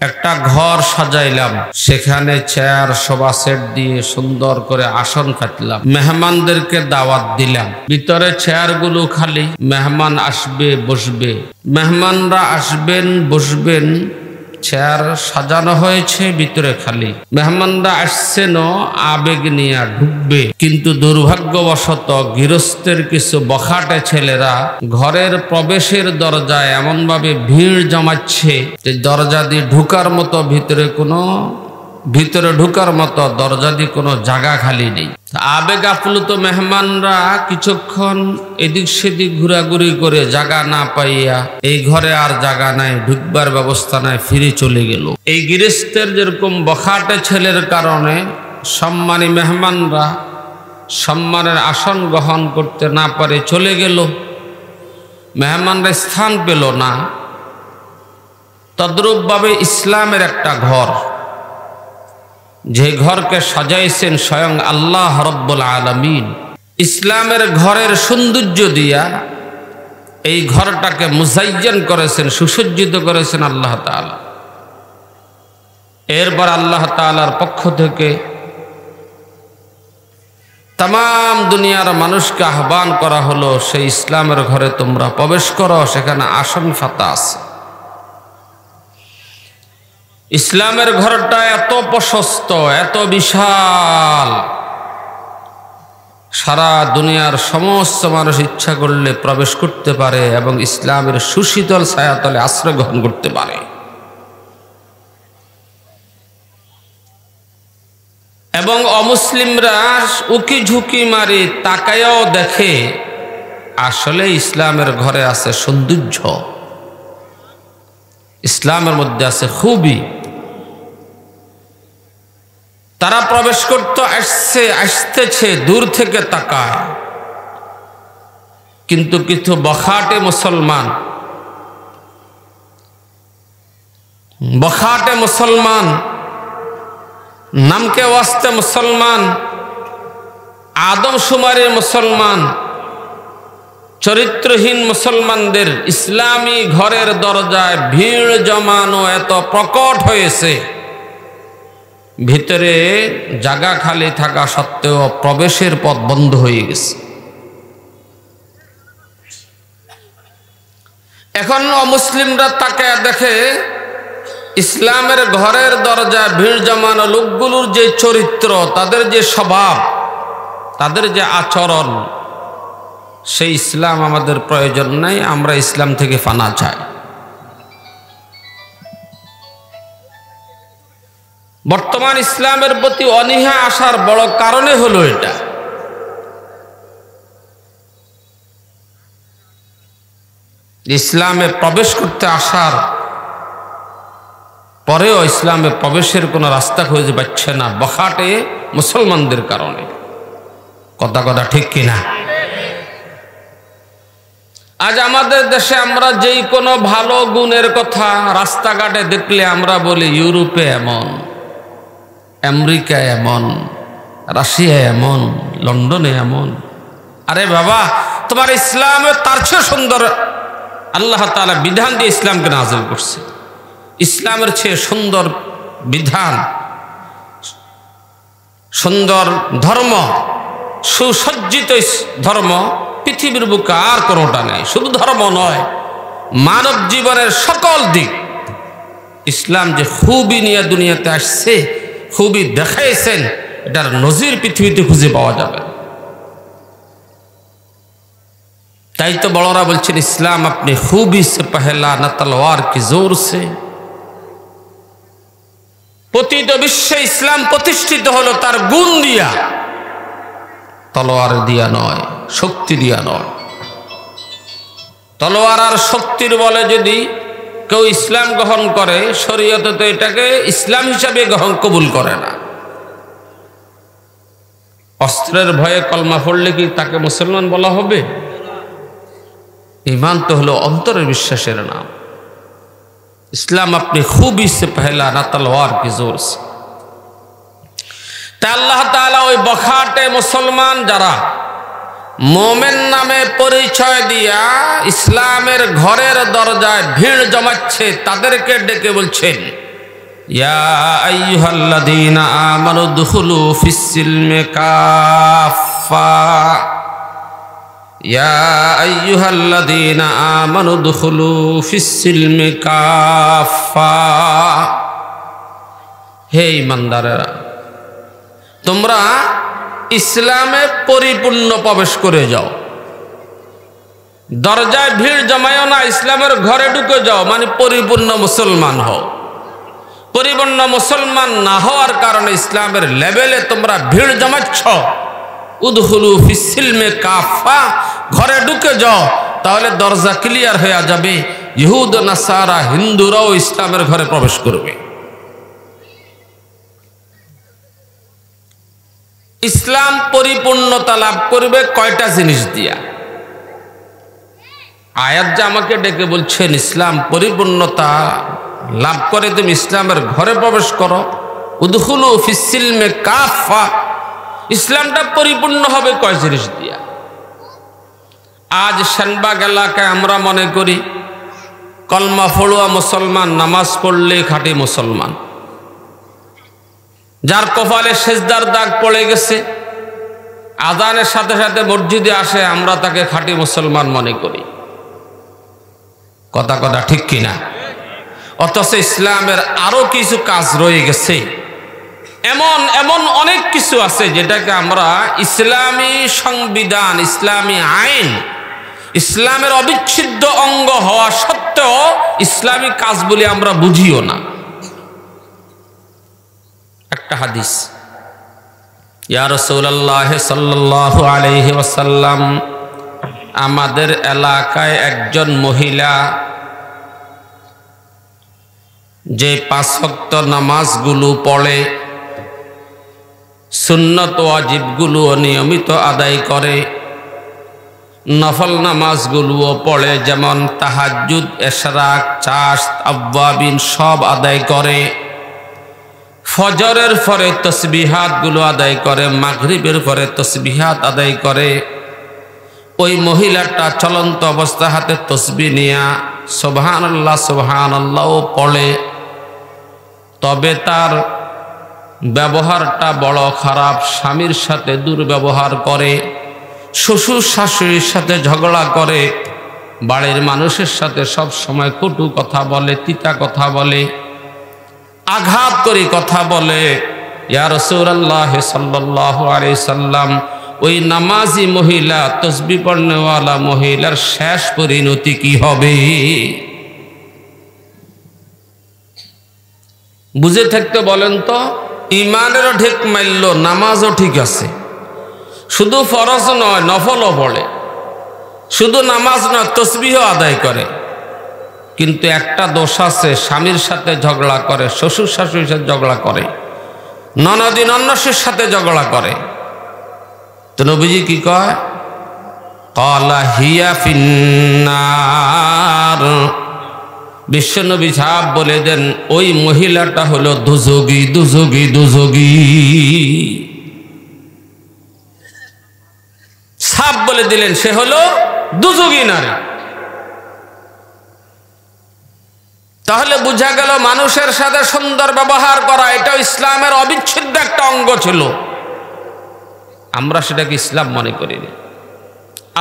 একটা ঘর সাজাইলাম, সেখানে চেয়ার সোফা সেট দিয়ে সুন্দর করে আসন কাটলাম, মেহমানদেরকে দাওয়াত দিলাম। ভিতরে চেয়ারগুলো খালি, মেহমান আসবে বসবে, মেহমানরা আসবেন বসবেন, চেয়ার সাজানো হয়েছে, ভিতরে খালি। মেহমানরা আসছেন আবেগ নিয়ে ঢুকবে, কিন্তু দুর্ভাগ্যবশত গৃহস্থের কিছু বখাটে ছেলেরা ঘরের প্রবেশের দরজায় এমন ভাবে ভিড় জমাচ্ছে যে দরজা দিয়ে ঢুকার মতো ভিতরে ঢুকার মতো দরজা দিয়ে কোনো জায়গা খালি নেই। আবেগ আপ্লুত মেহমানরা কিছুক্ষণ এদিক সেদিক ঘোরাঘুরি করে জায়গা না পাইয়া এই ঘরে আর জায়গা নাই, ঢুকবার ব্যবস্থা নাই, ফিরে চলে গেল। এই গৃহস্থের যেরকম বখাটে ছেলের কারণে সম্মানী মেহমানরা সম্মানের আসন গ্রহণ করতে না পারে চলে গেল, মেহমানরা স্থান পেল না। তদ্রূপভাবে ইসলামের একটা ঘর, যে ঘরকে সাজাইছেন স্বয়ং আল্লাহ রব্বুল আলামিন, ইসলামের ঘরের সৌন্দর্য দিয়া এই ঘরটাকে মুজাইয়ান করেছেন, সুসজ্জিত করেছেন আল্লাহ তাআলা। এরপর আল্লাহ তাআলার পক্ষ থেকে তাম দুনিয়ার মানুষকে আহ্বান করা হলো, সেই ইসলামের ঘরে তোমরা প্রবেশ করো, সেখানে আসন পাতা আছে। ইসলামের ঘরটা এত প্রশস্ত, এত বিশাল, সারা দুনিয়ার সমস্ত মানুষ ইচ্ছা করলে প্রবেশ করতে পারে এবং ইসলামের সুশীতল ছায়াতলে আশ্রয় গ্রহণ করতে পারে। এবং অমুসলিমরা উকি ঝুঁকি মারি তাকায়াও দেখে আসলে ইসলামের ঘরে আছে সৌন্দর্য, ইসলামের মধ্যে আছে খুবই। তারা প্রবেশ করতে আসতেছে দূর থেকে তাকায়, কিন্তু কিছু বখাটে মুসলমান নামকে ওয়াস্তে মুসলমান, আদমশুমারি মুসলমান, চরিত্রহীন মুসলমানদের ইসলামী ঘরের দরজায় ভিড় জমানো এত প্রকট হয়েছে, ভিতরে জায়গা খালি থাকা সত্ত্বেও প্রবেশের পথ বন্ধ হয়ে গেছে। এখন অমুসলিমরা তাকে দেখে ইসলামের ঘরের দরজায় ভিড় জমানো লোকগুলোর যে চরিত্র, তাদের যে স্বভাব, তাদের যে আচরণ, সেই ইসলাম আমাদের প্রয়োজন নাই, আমরা ইসলাম থেকে ফানা চাই। বর্তমান ইসলামের প্রতি অনীহা আসার বড় কারণে হলো এটা। ইসলামে প্রবেশ করতে আসার পরেও ইসলামে প্রবেশের কোনো রাস্তা খুঁজে পাচ্ছে না বখাটে মুসলমানদের কারণে। কথা ঠিক কিনা? আজ আমাদের দেশে আমরা যেই কোনো ভালো গুণের কথা রাস্তাঘাটে দেখলে আমরা বলি ইউরোপে এমন, আমেরিকা এমন, রাশিয়া এমন, লন্ডনে এমন। আরে বাবা, তোমার ইসলামে তার চেয়ে সুন্দর আল্লাহ তাআলা বিধান দিয়ে ইসলামকে নাযিল করছে। ইসলামের চেয়ে সুন্দর বিধান, সুন্দর ধর্ম, সুসজ্জিত ধর্ম পৃথিবীর বুকে আর কোনোটা নেই। শুধু ধর্ম নয়, মানব জীবনের সকল দিক ইসলাম যে খুবই নিয়ে দুনিয়াতে আসছে, খুবই দেখাইছেন, এটার নজির পৃথিবীতে খুঁজে পাওয়া যাবে। তাই তো বড়রা বলছেন ইসলাম আপনি খুবই সে পহলা না তলোয়ার কি জোর সে। পতিত বিশ্বে ইসলাম প্রতিষ্ঠিত হলো তার গুণ দিয়া, তলোয়ার দিয়া নয়, শক্তি দিয়া নয়। তলোয়ার আর শক্তির বলে যদি কেউ ইসলাম গ্রহণ করে, শরীয়তে তো এটাকে ইসলাম হিসাবে কবুল করে না। অস্ত্রের ভয়ে কলমা পড়লে কি তাকে মুসলমান বলা হবে? ঈমান তো হলো অন্তরের বিশ্বাসের নাম। ইসলাম আপনি খুবই সে পহলা না তলোয়ার কি জোর সে। তা আল্লাহ তাআলা ওই বখাটে মুসলমান যারা মোমেন নামে পরিচয় দিয়া ইসলামের ঘরের দরজায় ভিড় জমাচ্ছে, তাদেরকে ডেকে বলছেন ইয়া আইয়ুহাল্লাযীনা আমানু দুখুলু ফিস-সিলমি কাফা ইয়া আইয়ুহাল্লাযীনা আমানু দুখুলু ফিস-সিলমি কাফা। হে ঈমানদারেরা, তোমরা ইসলামে পরিপূর্ণ প্রবেশ করে যাও। দরজায় ভিড় জমায়ও না, ইসলামের ঘরে ঢুকে যাও, মানে পরিপূর্ণ মুসলমান হও। পরিপূর্ণ মুসলমান না হওয়ার কারণে ইসলামের লেভেলে তোমরা ভিড় জমাচ্ছ। উদখুলু ফিস-সিলমি কাফা, ঘরে ঢুকে যাও, তাহলে দরজা ক্লিয়ার হয়ে যাবে। ইহুদ নাসারা হিন্দুরাও ইসলামের ঘরে প্রবেশ করবে। ইসলাম পরিপূর্ণতা লাভ করবে কয়টা জিনিস দিয়া? আয়াত যে আমাকে ডেকে বলছেন ইসলাম পরিপূর্ণতা লাভ করে তুমি ইসলামের ঘরে প্রবেশ করো। উদখুলু ফিস-সিলমি কাফা, ইসলামটা পরিপূর্ণ হবে কয় জিনিস দিয়া? আজ শানবাগ এলাকায় আমরা মনে করি কলমা পড়ুয়া মুসলমান, নামাজ পড়লে খাঁটি মুসলমান। যার কপালে সেজদার দাগ পড়ে গেছে, আজানের সাথে সাথে মসজিদে আসে, আমরা তাকে খাঁটি মুসলমান মনে করি। কথা কথা ঠিক কিনা? অথচ ইসলামের আরো কিছু কাজ রয়ে গেছে। এমন এমন অনেক কিছু আছে যেটাকে আমরা ইসলামী সংবিধান, ইসলামী আইন, ইসলামের অবিচ্ছেদ্য অঙ্গ হওয়া সত্ত্বেও ইসলামী কাজ বলে আমরা বুঝিও না। একটা হাদিস, ইয়া রাসূলুল্লাহ সাল্লাল্লাহু আলাইহি ওয়াসাল্লাম, আমাদের এলাকায় একজন মহিলা যে 5 ওয়াক্ত নামাজগুলো পড়ে, সুন্নত ওয়াজিবগুলো নিয়মিত আদায় করে, নফল নামাজগুলোও পড়ে, যেমন তাহাজ্জুদ, ইশরাক, চাশ, আওয়াবিন সব আদায় করে, ফজরের পরে তসবিহাতগুলো আদায় করে, মাগরিবের পরে তসবিহাত আদায় করে। ওই মহিলাটা চলন্ত অবস্থা হাতে তসবিহ নিয়া সুবহানাল্লাহ সুবহানাল্লাহ পড়ে। তবে তার ব্যবহারটা বড় খারাপ, স্বামীর সাথে দুর্ব্যবহার করে, শ্বশুর শাশুড়ির সাথে ঝগড়া করে, বাড়ির মানুষের সাথে সব সময় কটু কথা বলে, তিতা কথা বলে, আঘাত করে কথা বলে। ইয়া রাসূলুল্লাহ সাল্লাল্লাহু আলাইহি সাল্লাম, ওই নামাজি মহিলা, তসবিহ পড়নেওয়ালা মহিলার শেষ পরিণতি কি হবে? বুঝে থাকতে বলেন তো। ইমানেরও ঢেক মারল, নামাজও ঠিক আছে, শুধু ফরজ নয় নফলও পড়ে, শুধু নামাজ নয় তসবিহও আদায় করে, কিন্তু একটা দোষ আছে, স্বামীর সাথে ঝগড়া করে, শ্বশুর শাশুড়ির সাথে ঝগড়া করে, ননদি নন্নসের সাথে ঝগড়া করে। তো নবীজি কি কয়? ক্বালা হিয়া ফিন্নার। বিশ্বনবী সাহেব বলে দেন, ওই মহিলাটা হলো দুজগী, দুজগী, দুজগী। সাফ বলে দিলেন সে হলো দুজগী নারী। তাহলে বোঝা গেল মানুষের সাথে সুন্দর ব্যবহার করা এটাও ইসলামের অবিচ্ছেদ্য একটা অঙ্গ ছিল। আমরা সেটাকে ইসলাম মনে করিনি।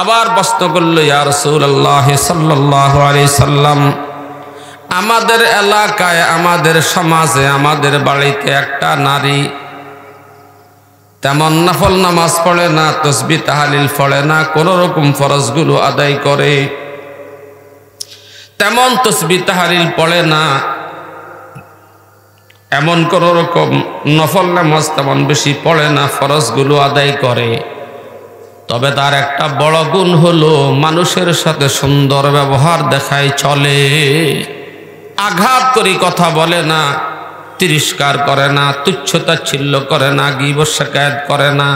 আবার প্রশ্ন করল, ইয়া রাসূলুল্লাহ সাল্লাল্লাহু আলাইহি সাল্লাম, আমাদের এলাকায়, আমাদের সমাজে, আমাদের বাড়িতে একটা নারী তেমন নফল নামাজ পড়ে না, তসবিহ তাহলিল পড়ে না, কোন রকম ফরজগুলো আদায় করে, তেমন তসবিহ তাহলিল পড়ে না, এমন কোন রকম নফল নামাজ তেমন বেশি পড়ে না, ফরজগুলো আদায় করে। তবে তার একটা বড় গুণ হলো মানুষের সাথে সুন্দর ব্যবহার দেখায় চলে, আঘাত করে কথা বলে না, তিরস্কার করে না, তুচ্ছতাচ্ছিল্য করে না, গীবত শিকায়াত করে না।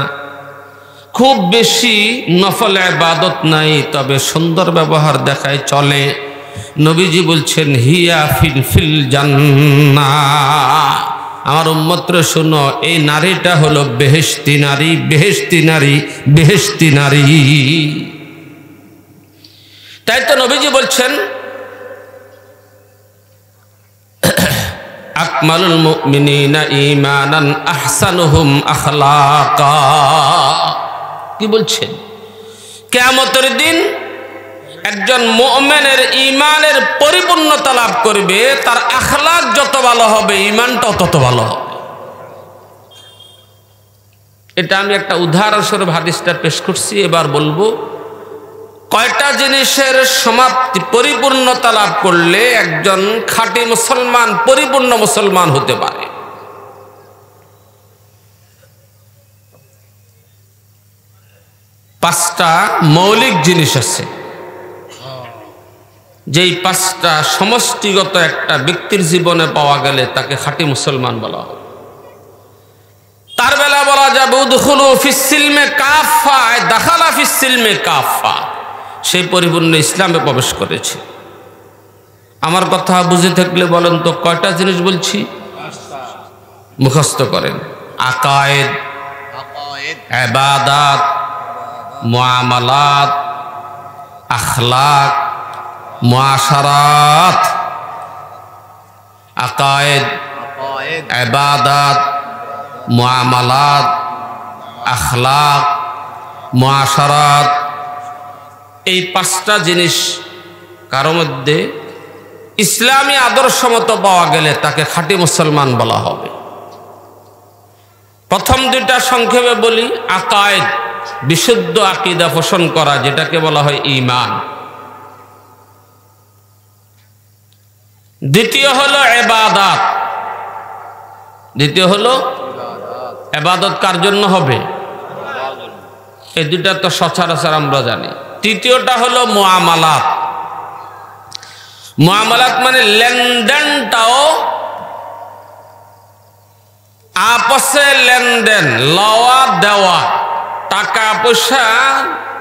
খুব বেশি নফল ইবাদত নাই, তবে সুন্দর ব্যবহার দেখায় চলে। নবীজি বলছেন, হিয়া ফিল জান্নাহ। আমার উম্মতরা শোনো, এই নারীটা হলো বেহেশতি নারী, বেহেশতি নারী, বেহেশতি নারী। তাই তো নবীজি বলছেন, আকমালুল মুমিনিনা ঈমানান আহসানুহুম আখলাকা। কি বলছেন? কিয়ামতের দিন একজন মুমিনের ঈমানের পরিপূর্ণতা লাভ করবে, তার আখলাক যত ভালো হবে ঈমানটাও তত ভালো হবে। এটা আমি একটা উদাহরণস্বরূপ হাদিসটা পেশ করছি। এবার বলবো কয়টা জিনিসের সমাপ্তি পরিপূর্ণতা লাভ করলে একজন খাঁটি মুসলমান পরিপূর্ণ মুসলমান হতে পারে। পাঁচটা মৌলিক জিনিস আছে, যেই পাঁচটা সমষ্টিগত একটা ব্যক্তির জীবনে পাওয়া গেলে তাকে খাঁটি মুসলমান বলা হয়। তার বেলা বলা যাবে উদখুলু ফিস সিলমে কাফা, দাখালা ফিস সিলমে কাফা, সেই পরিপূর্ণ ইসলামে প্রবেশ করেছে। আমার কথা বুঝে থাকলে বলেন তো কয়টা জিনিস বলছি? মুখস্থ করেন। আকায়েদ, ইবাদাত, মুআমালাত, আখলাক, মুআশারাত। আকায়েদ, ইবাদাত, মুআমালাত, আখলাক, মুআশারাত। এই পাঁচটা জিনিস কারো মধ্যে ইসলামী আদর্শ মতো পাওয়া গেলে তাকে খাঁটি মুসলমান বলা হবে। প্রথম দুইটা সংক্ষেপে বলি। আকায়েদ, বিশুদ্ধ আকীদা পোষণ করা, যেটাকে বলা হয় ঈমান। দ্বিতীয় হলো ইবাদাত। দ্বিতীয় হলো ইবাদত কার জন্য হবে? এই দুইটা তো সচরাচর আমরা জানি। তৃতীয়টা হলো মুআমালাত। মুআমালাত মানে লেনদেনটাও আপসে লেনদেন, লওয়া দেওয়া, টাকা পয়সা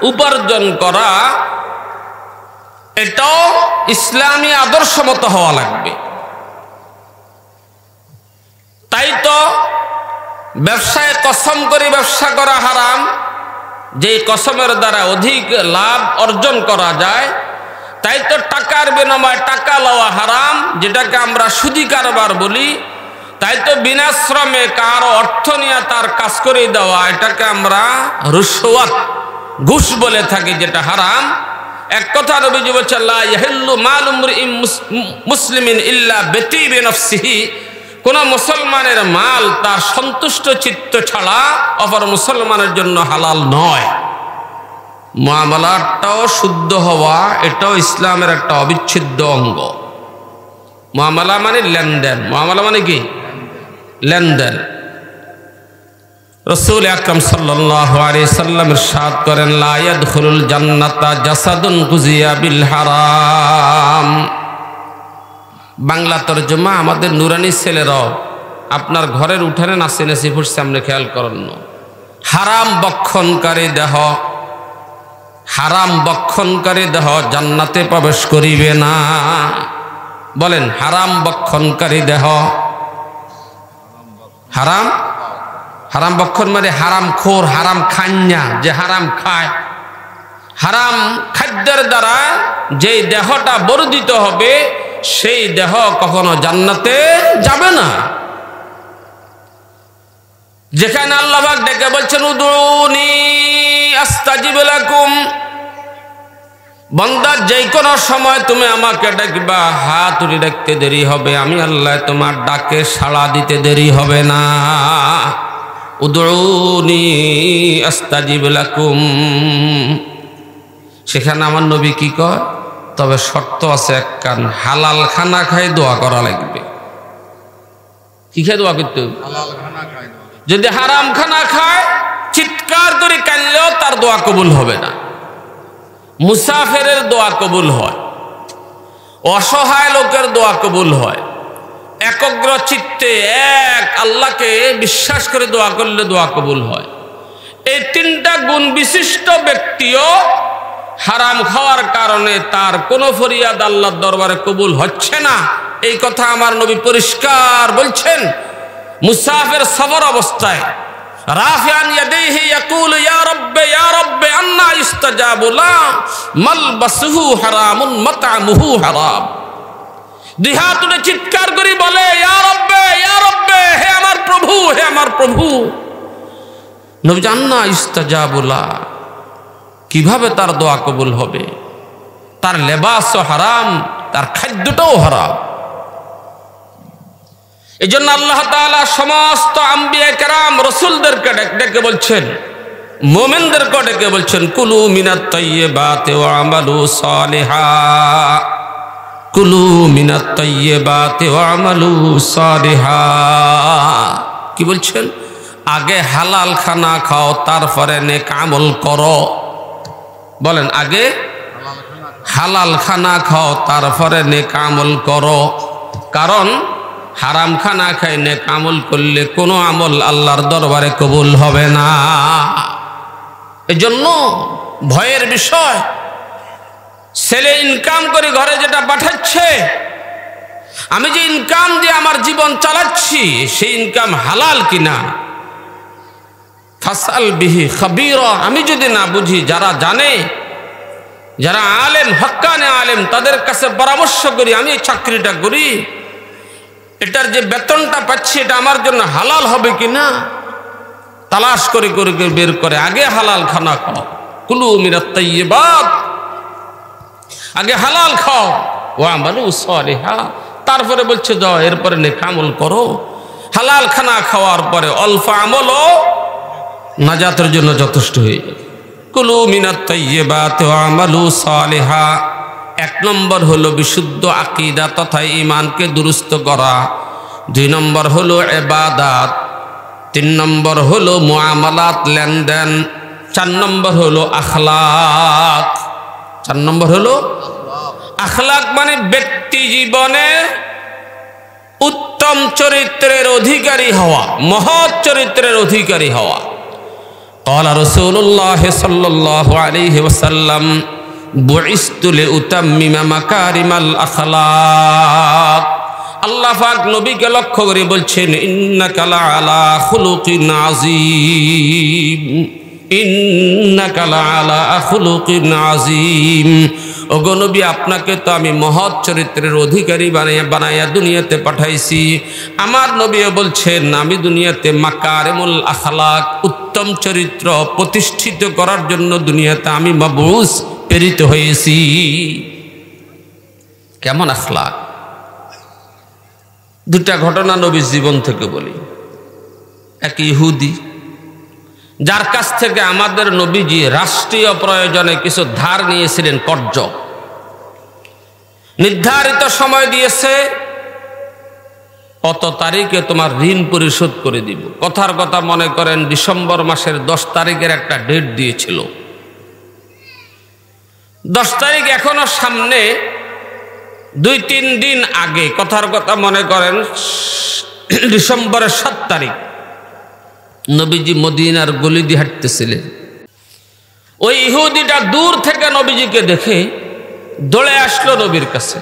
উপার্জন করা, এটাও ইসলামী আদর্শ মতো হওয়া লাগবে। তাই তো ব্যবসায় কসম করে ব্যবসা করা হারাম, যেই কসমের দ্বারা অধিক লাভ অর্জন করা যায়। তাই তো টাকার বিনিময়ে টাকা লওয়া হারাম, যেটাকে আমরা সুদি কারবার বলি। তাই তো বিনা শ্রমে কারো অর্থ নিয়ে তার কাজ করে দেওয়া, এটাকে আমরা রুশওয়াত, ঘুষ বলে থাকি, যেটা হারাম। এক কথা নবীজি বলেছেন, লা ইয়াহিল্লু মালু মুরইন মুসলিমিন ইল্লা বিতিবি নাফসিহি, কোন মুসলমানের মাল তার সন্তুষ্ট চিত্ত ছাড়া অপর মুসলমানের জন্য হালাল নয়। মুআমালাটাও শুদ্ধ হওয়া, এটাও ইসলামের একটা অবিচ্ছেদ্য অঙ্গ। মুআমালা মানে লেনদেন। মুআমালা মানে কি? লেনদেন। রাসূল আকরাম সাল্লাল্লাহু আলাইহি সাল্লাম ইরশাদ করেন, লা ইয়াদখুলুল জান্নাতা জাসাদুন কুজিয়া বিল হারাম। বাংলা তরজমা আমাদের নুরানি ছেলেরাও আপনার ঘরের উঠানে নাচে নাচি ফুটছে, সামনে খেয়াল করেন না। হারাম বক্ষণকারী দেহ, হারাম বক্ষণকারী দেহ জান্নাতে প্রবেশ করিবে না। বলেন, হারাম বক্ষণকারী দেহ। হারাম, হারাম বক্ষণ মানে হারাম খোর, হারাম খান্যা, যে হারাম খায়। হারাম খাদ্যের দ্বারা যেই দেহটা বর্ধিত হবে, সেই দেহ কখনো জান্নাতে যাবে না। যেখানে আল্লাহ পাক ডেকে বলছেন, উদউনি আস্তাজিব লাকুম, বান্দা যেই কোনো সময় তুমি আমাকে ডাকবা, হাত উঠে ডাকতে দেরি হবে, আমি আল্লাহ তোমার ডাকে সাড়া দিতে দেরি হবে না। উদউনি আস্তাজিব লাকুম। সেখানে আমার নবী কি কয়? তবে শর্ত আছে একখান, হালাল খানা খাই দোয়া করা লাগবে। কি খাই দোয়া করতে? যদি হারাম খানা খায়, চিৎকার করে কাঁদলেও তার দোয়া কবুল হবে না। মুসাফিরের দোয়া কবুল হয়, অসহায় লোকের দোয়া কবুল হয়। একগ্র চিত্তে এক আল্লাহকে বিশ্বাস করে দোয়া করলে দোয়া কবুল হয়। এই তিনটা গুণ বিশিষ্ট ব্যক্তিও হারাম খাওয়ার কারণে তার কোনো ফরিয়াদ আল্লাহর দরবারে কবুল হচ্ছে না, এই কথা আমার নবী পরিষ্কার বলছেন। মুসাফির সফর অবস্থায় রাফিআন ইয়াদাইহি ইয়াকুল ইয়া রাব্বি আন্না ইস্তাজাবু লা মালবাসুহু হারামুন মাতআমুহু হারাম। দুই হাত তুলে চিৎকার করে বলে, ইয়া রব্বে, ইয়া রব্বে, হে আমার প্রভু, হে আমার প্রভু। নবী জান্না ইস্তাজাবুলা, কিভাবে তার দোয়া কবুল হবে? তার লেবাসও হারাম, তার খাদ্যটাও হারাম। এই জন্য আল্লাহ তাআলা সমস্ত আম্বিয়া কেরাম রসুলদেরকে ডেকে বলছেন, মুমিনদেরকে ডেকে বলছেন, কুলু মিনাত তাইয়্যিবাতি ওয়া আমালু সালিহা, কুলু মিনাত তাইয়্যিবাতি ওয়া আমালু সালিহা। কি বলছেন? আগে হালাল খানা খাও, তারপরে নেক আমল করো। বলেন, আগে হালাল খানা খাও, তারপরে নেক আমল করো। কারণ হারাম খানা খাই নেক আমল করলে কোনো আমল আল্লাহর দরবারে কবুল হবে না। এজন্য ভয়ের বিষয়, ছেলে ইনকাম করে ঘরে যেটা পাঠাচ্ছে, আমি যে ইনকাম দিয়ে আমার জীবন চালাচ্ছি, সেই ইনকাম হালাল কিনা ফাসাল বিহি খাবীরা। আমি যদি না বুঝি, যারা জানে, যারা আলেম, হক্কানে আলেম, তাদের কাছে পরামর্শ করি, আমি এই চাকরিটা করি, এটার যে বেতনটা পাচ্ছি এটা আমার জন্য হালাল হবে কিনা তালাশ করে করে বের করে। আগে হালাল খানা খাও, কুলু মিনাত তাইয়্যিবাত, আগে হালাল খাও, ওয়া আমালু সালিহা, তারপরে বলছে যাও এরপরে নেক আমল করো। হালাল খানা খাওয়ার পরে অল্প আমলও নাজাতের জন্য যথেষ্ট হয়ে যাবে। কুলু মিনাত তাইয়্যিবাতি ওয়া আমালু সালিহা। এক নম্বর হলো বিশুদ্ধ আকীদা তথা ঈমানকে দুরুস্ত করা, দুই নম্বর হলো ইবাদত, তিন নম্বর হলো মুআমালাত, লেনদেন, চার নম্বর হলো আখলাক। চার নম্বর হলো আখলাক, মানে ব্যক্তি জীবনে উত্তম চরিত্রের অধিকারী হওয়া, মহৎ চরিত্রের অধিকারী হওয়া। ক্বালা রাসূলুল্লাহ সাল্লাল্লাহু আলাইহি ওয়াসাল্লাম, বুইসতু লিউতাম্মিমা মাকারিমাল আখলাক। আল্লাহ পাক নবীকে লক্ষ্য করে বলছেন, ইন্নাকা লাআলা খুলুকিন আযীম, ইন্নাকা লাআলা খুলুকিন আযীম। ওগো নবী, আপনাকে তো আমি মহৎ চরিত্রের অধিকারী বানাইয়া দুনিয়াতে পাঠাইছি। আমার নবীও বলছেন, আমি দুনিয়াতে মাকারিমুল আখলাক, উত্তম চরিত্র প্রতিষ্ঠিত করার জন্য দুনিয়াতে আমি মাবউস, প্রেরিত হয়েছি। কেমন আখলাক? দুটা ঘটনা নবীর জীবন থেকে বলি। এক ইহুদি, যার কাছ থেকে আমাদের নবীজি রাষ্ট্রীয় প্রয়োজনে কিছু ধার নিয়েছিলেন, কর্জ। নির্ধারিত সময় দিয়েছে, কত তারিখে তোমার ঋণ পরিশোধ করে দিব। কথার কথা মনে করেন ডিসেম্বর মাসের 10 তারিখের একটা ডেট দিয়েছিল। 10 তারিখ এখনো সামনে, 2-3 দিন আগে, কথার কথা মনে করেন ডিসেম্বরের 7 তারিখ, নবীজি মদিনার গলি দিয়ে হাঁটতেছিলেন। ওই ইহুদিটা দূর থেকে নবীজিকে দেখে দৌড়ে আসলো নবীর কাছে।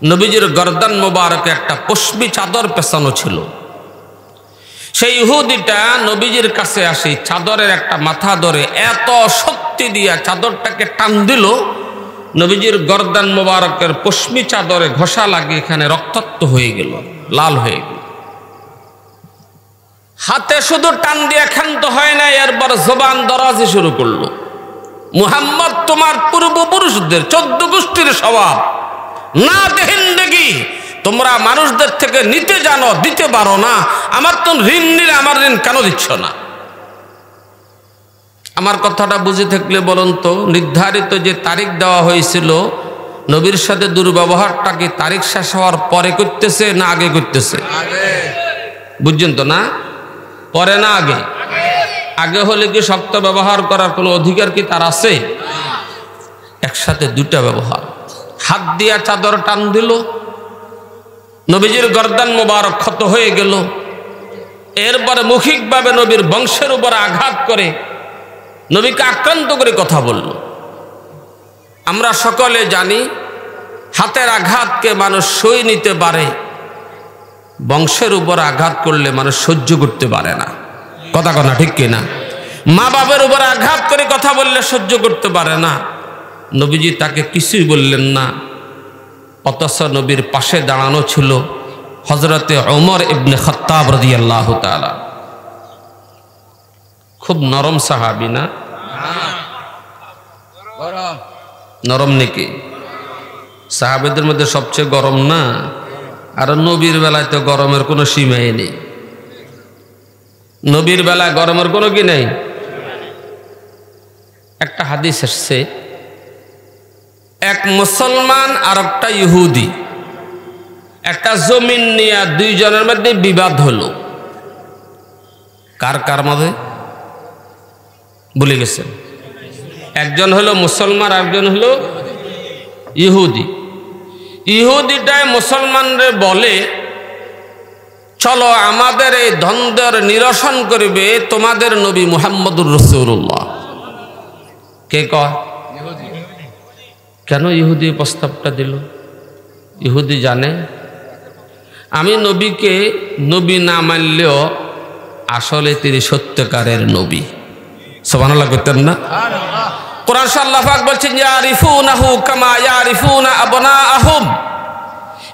নবীজির গর্দান মোবারকে একটা পশমি চাদর পেছানো ছিল। সেই ইহুদিটা নবীজির কাছে আসে, চাদরের একটা মাথা ধরে এত শক্তি দিয়া চাদরটাকে টান দিল, নবীজির গর্দান মোবারকের পশমি চাদরে ঘষা লাগে, এখানে রক্তাক্ত হয়ে গেল, লাল হয়ে গেল। হাতে শুধু টান দিয়ে ক্ষান্ত হয় না, এরপর জবান দরাজি শুরু করলো, মুহাম্মদ তোমার পূর্বপুরুষদের 14 গোষ্ঠীর স্বভাব না দেখেন দেখি, তোমরা মানুষদের থেকে নিতে জানো, দিতে পারো না। আমার তো ঋণ নিলে আমার ঋণ কেন দিচ্ছ না? আমার কথাটা বুঝে থাকলে বলুন তো, নির্ধারিত যে তারিখ দেওয়া হয়েছিল, নবীর সাথে দুর্ব্যবহারটা কি তারিখ শেষ হওয়ার পরে করতেছে না আগে করতেছে? বুঝছেন তো না? পরে না আগে? আগে হলে কি শক্ত ব্যবহার করার কোনো অধিকার কি তার আছে? একসাথে দুটা ব্যবহার। হাত দিয়া চাদর টান দিল, নবীজির গর্দান মোবারক ক্ষত হয়ে গেল। এরপরে মৌখিকভাবে নবীর বংশের উপর আঘাত করে নবীকে আক্রান্ত করে কথা বলল। আমরা সকলে জানি, হাতের আঘাতকে মানুষ সই নিতে পারে, বংশের উপর আঘাত করলে মানুষ সহ্য করতে পারে না। কথা কথা ঠিক কিনা? মা বাবার উপর আঘাত করে কথা বললে সহ্য করতে পারে না। নবীজি তাকে কিছুই বললেন না, অথচ নবীর পাশে দাঁড়ানো ছিল হযরতে ওমর ইবনে খাত্তাব রাদিয়াল্লাহু তাআলা। খুব নরম সাহাবী না? নরম নাকি? সাহাবীদের মধ্যে সবচেয়ে গরম না? আর নবীর বেলায় তো গরমের কোনো সীমাই নেই। নবীর বেলায় গরমের কোনো কি নেই। একটা হাদিস এসছে, এক মুসলমান আর একটা ইহুদি একটা জমিন নিয়ে দুইজনের মধ্যে বিবাদ হলো। কার কার মধ্যে ভুলে গেছেন? একজন হলো মুসলমান, একজন হলো ইহুদি। ইহুদিটাই মুসলমানরে বলে, চলো আমাদের এই দ্বন্দ্বের নিরসন করবে তোমাদের নবী মুহাম্মদুর রাসূলুল্লাহ। কে কয়? কেন ইহুদি প্রস্তাবটা দিল? ইহুদি জানে আমি নবীকে নবী না মানলেও আসলে তিনি সত্যকারের নবী। সুবহানাল্লাহ করতেন না? কোরআন আল্লাহ পাক বলছেন ইয়ারিফুনাহু কামা ইয়ারিফুনা আবনাআহুম।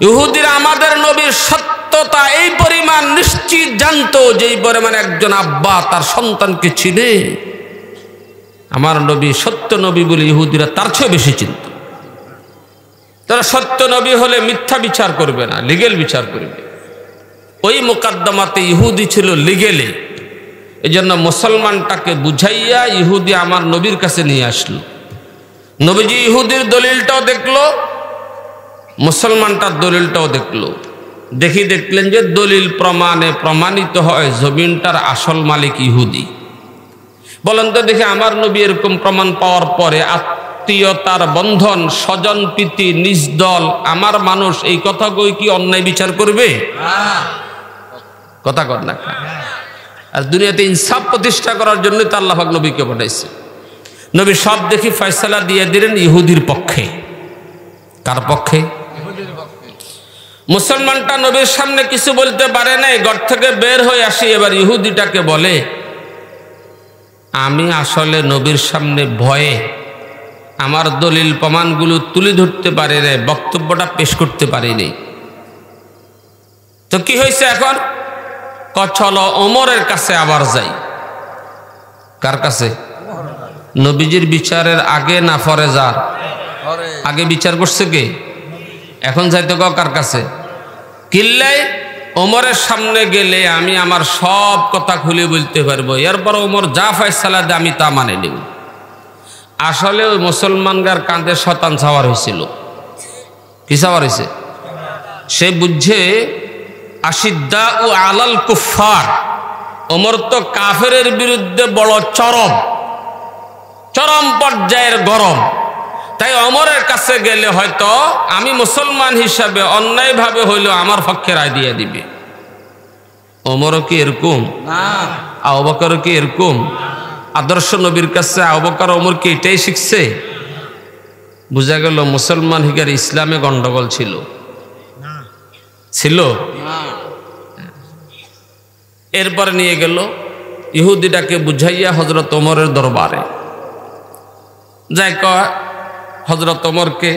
ইহুদিরা আমাদের নবীর সত্যতা এই পরিমাণ নিশ্চিত জানতো যে এই পরিমাণ একজন আব্বা তার সন্তানকে চিনে। আমার নবী সত্য নবী বলে ইহুদিরা তার চেয়ে বেশি চিনত। তারা সত্য নবী হলে মিথ্যা বিচার করবে না, লিগেল বিচার করবে। ওই মোকদ্দমাতে ইহুদি ছিল লিগেলে। এই জন্য মুসলমানটাকে বুঝাইয়া ইহুদি আমার নবীর কাছে নিয়ে আসলো। নবীজি ইহুদির দলিলটাও দেখলো, মুসলমানটার দলিলটাও দেখলো। দেখলেন যে দলিল প্রমাণে প্রমাণিত হয় জমিনটার আসল মালিক ইহুদি। বলেন তো দেখে আমার নবী এরকম প্রমাণ পাওয়ার পরে আত্মীয়তার বন্ধন, স্বজন প্রীতি, নিজ দল, আমার মানুষ, এই কথা কই কি অন্যায় বিচার করবে? কথা কর না। আর দুনিয়াতে ইনসাফ প্রতিষ্ঠা করার জন্য তো আল্লাহ পাক নবীকে পাঠাইছে। নবী সব দেখি ফয়সালা দিয়ে দিলেন ইহুদির পক্ষে। কার পক্ষে? মুসলমানটা নবীর সামনে কিছু বলতে পারে নাই, ঘর থেকে বের হয়ে আসি। এবার ইহুদিটাকে বলে, আমি আসলে নবীর সামনে ভয়ে আমার দলিল প্রমাণগুলো তুলে ধরতে পারি নাই, বক্তব্যটা পেশ করতে পারিনি। তো কি হয়েছে এখন? চলো ওমরের কাছে আবার যাই। কার কাছে? নবীজির বিচারের আগে না পরে? যার আগে বিচার করছে কে? এখন যাইতে কার কাছে? কিল্লাই ওমরের সামনে গেলে আমি আমার সব কথা খুলে বলতে পারবো, এরপর ওমর যা ফয়সালা দেয় আমি তা মানে নেব। আসলে ওই মুসলমানগার কাঁধে শতান সাওয়ার হয়েছিল। কি সাওয়ার হয়েছে? সে বুঝছে আশিদ্দা ও আলাল কুফার, ওমর তো কাফেরের বিরুদ্ধে বড় চরম পর্যায়ের গরম। তাই ওমরের কাছে গেলে হয়তো আমি মুসলমান হিসাবে অন্যায়ভাবে হইলেও আমার পক্ষে রায় দিয়ে দিবে। ওমরও কি এরকম? আবু বকরও কি এরকম? আদর্শ নবীর কাছে আবু বকর ওমর কি এটাই শিখছে? বুঝা গেল মুসলমান হিগার ইসলামে গন্ডগোল ছিল। এরপর নিয়ে গেল ইহুদিটাকে বুঝাইয়া হযরত ওমরের দরবারে। যাই কয় হযরত ওমরকে,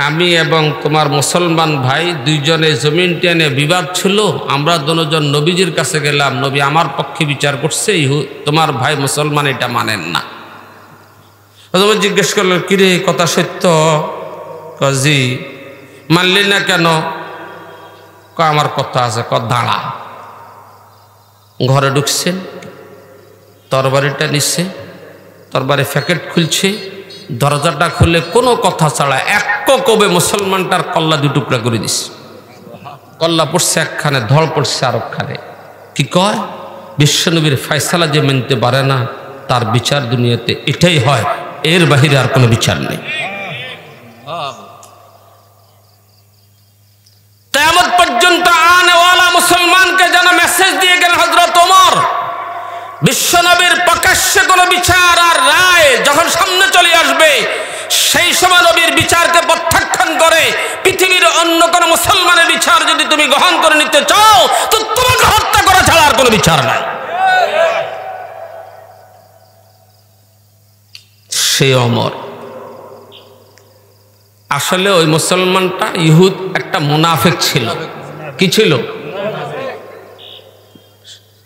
আমি এবং তোমার মুসলমান ভাই দুইজনে জমিন টেনে বিবাদ ছিল, আমরা দুজন নবীজির কাছে গেলাম, নবী আমার পক্ষে বিচার করছে, তোমার ভাই মুসলমান এটা মানেন না। ওমর জিজ্ঞেস করল, কিরে কথা সত্য? জি। মানলি না কেন? আমার কথা আছে। দাঁড়া। ঘরে ঢুকছেন, তরবারিটা নিচ্ছে, তরবারি প্যাকেট খুলছে, দরজাটা খুলে কোনো কথা ছাড়া এক কবে মুসলমানটার কল্লা দুটুকরা করে দিছে। কল্লা পড়ছে একখানে, ধড় পড়ছে আরেকখানে। কি কয়? বিশ্বনবীর ফয়সালা যে মানতে পারে না তার বিচার দুনিয়াতে এটাই হয়, এর বাহিরে আর কোনো বিচার নেই। কিয়ামত পর্যন্ত আনেওয়ালা মুসলমানকে যেন মেসেজ দিয়ে গেলেন হযরত ওমর, বিশ্বনবীর প্রকাশ্যে কোনো বিচার আর রায় যখন সামনে চলে আসবে, সেই সময় নবীর বিচারকে প্রত্যাখ্যান করে পৃথিবীর অন্য কোনো মুসলমানের বিচার যদি তুমি গ্রহণ করে নিতে চাও, তো তোমাকে হত্যা করা ছাড়া আর কোনো বিচার নাই। সেই ওমর আসলে ওই মুসলমানটা ইহুদ একটা মুনাফিক ছিল। কি ছিল?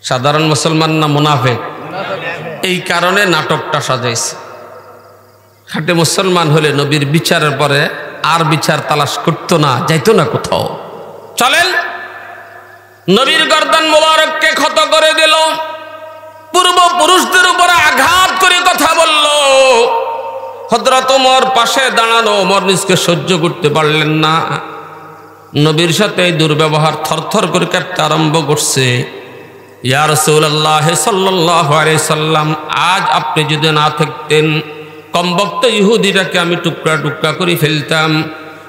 সাধারণ মুসলমান না মুনাফিক? এই কারণে নাটকটা সাজাইছে। খাঁটি মুসলমান হলে নবীর বিচারের পরে আর বিচার তালাশ করতো না, যাইতো না কোথাও। চলেন, নবীর গর্দান মোবারককে ক্ষত করে দিল, পূর্বপুরুষদের উপরে আঘাত করে কথা বলল। হযরত ওমর পাশে দাঁড়ানো, ওমর নিজকে সহ্য করতে পারলেন না। নবীর সাথে দুর্ব্যবহার থরথর করে কাঁপতে আরম্ভ করছে। ইয়া রাসূলুল্লাহ সাল্লাল্লাহু আলাইহি সাল্লাম, আজ আপনি যদি না থাকতেন কমবক্ত ইহুদিটাকে আমি টুকরা টুকরা করে ফেলতাম।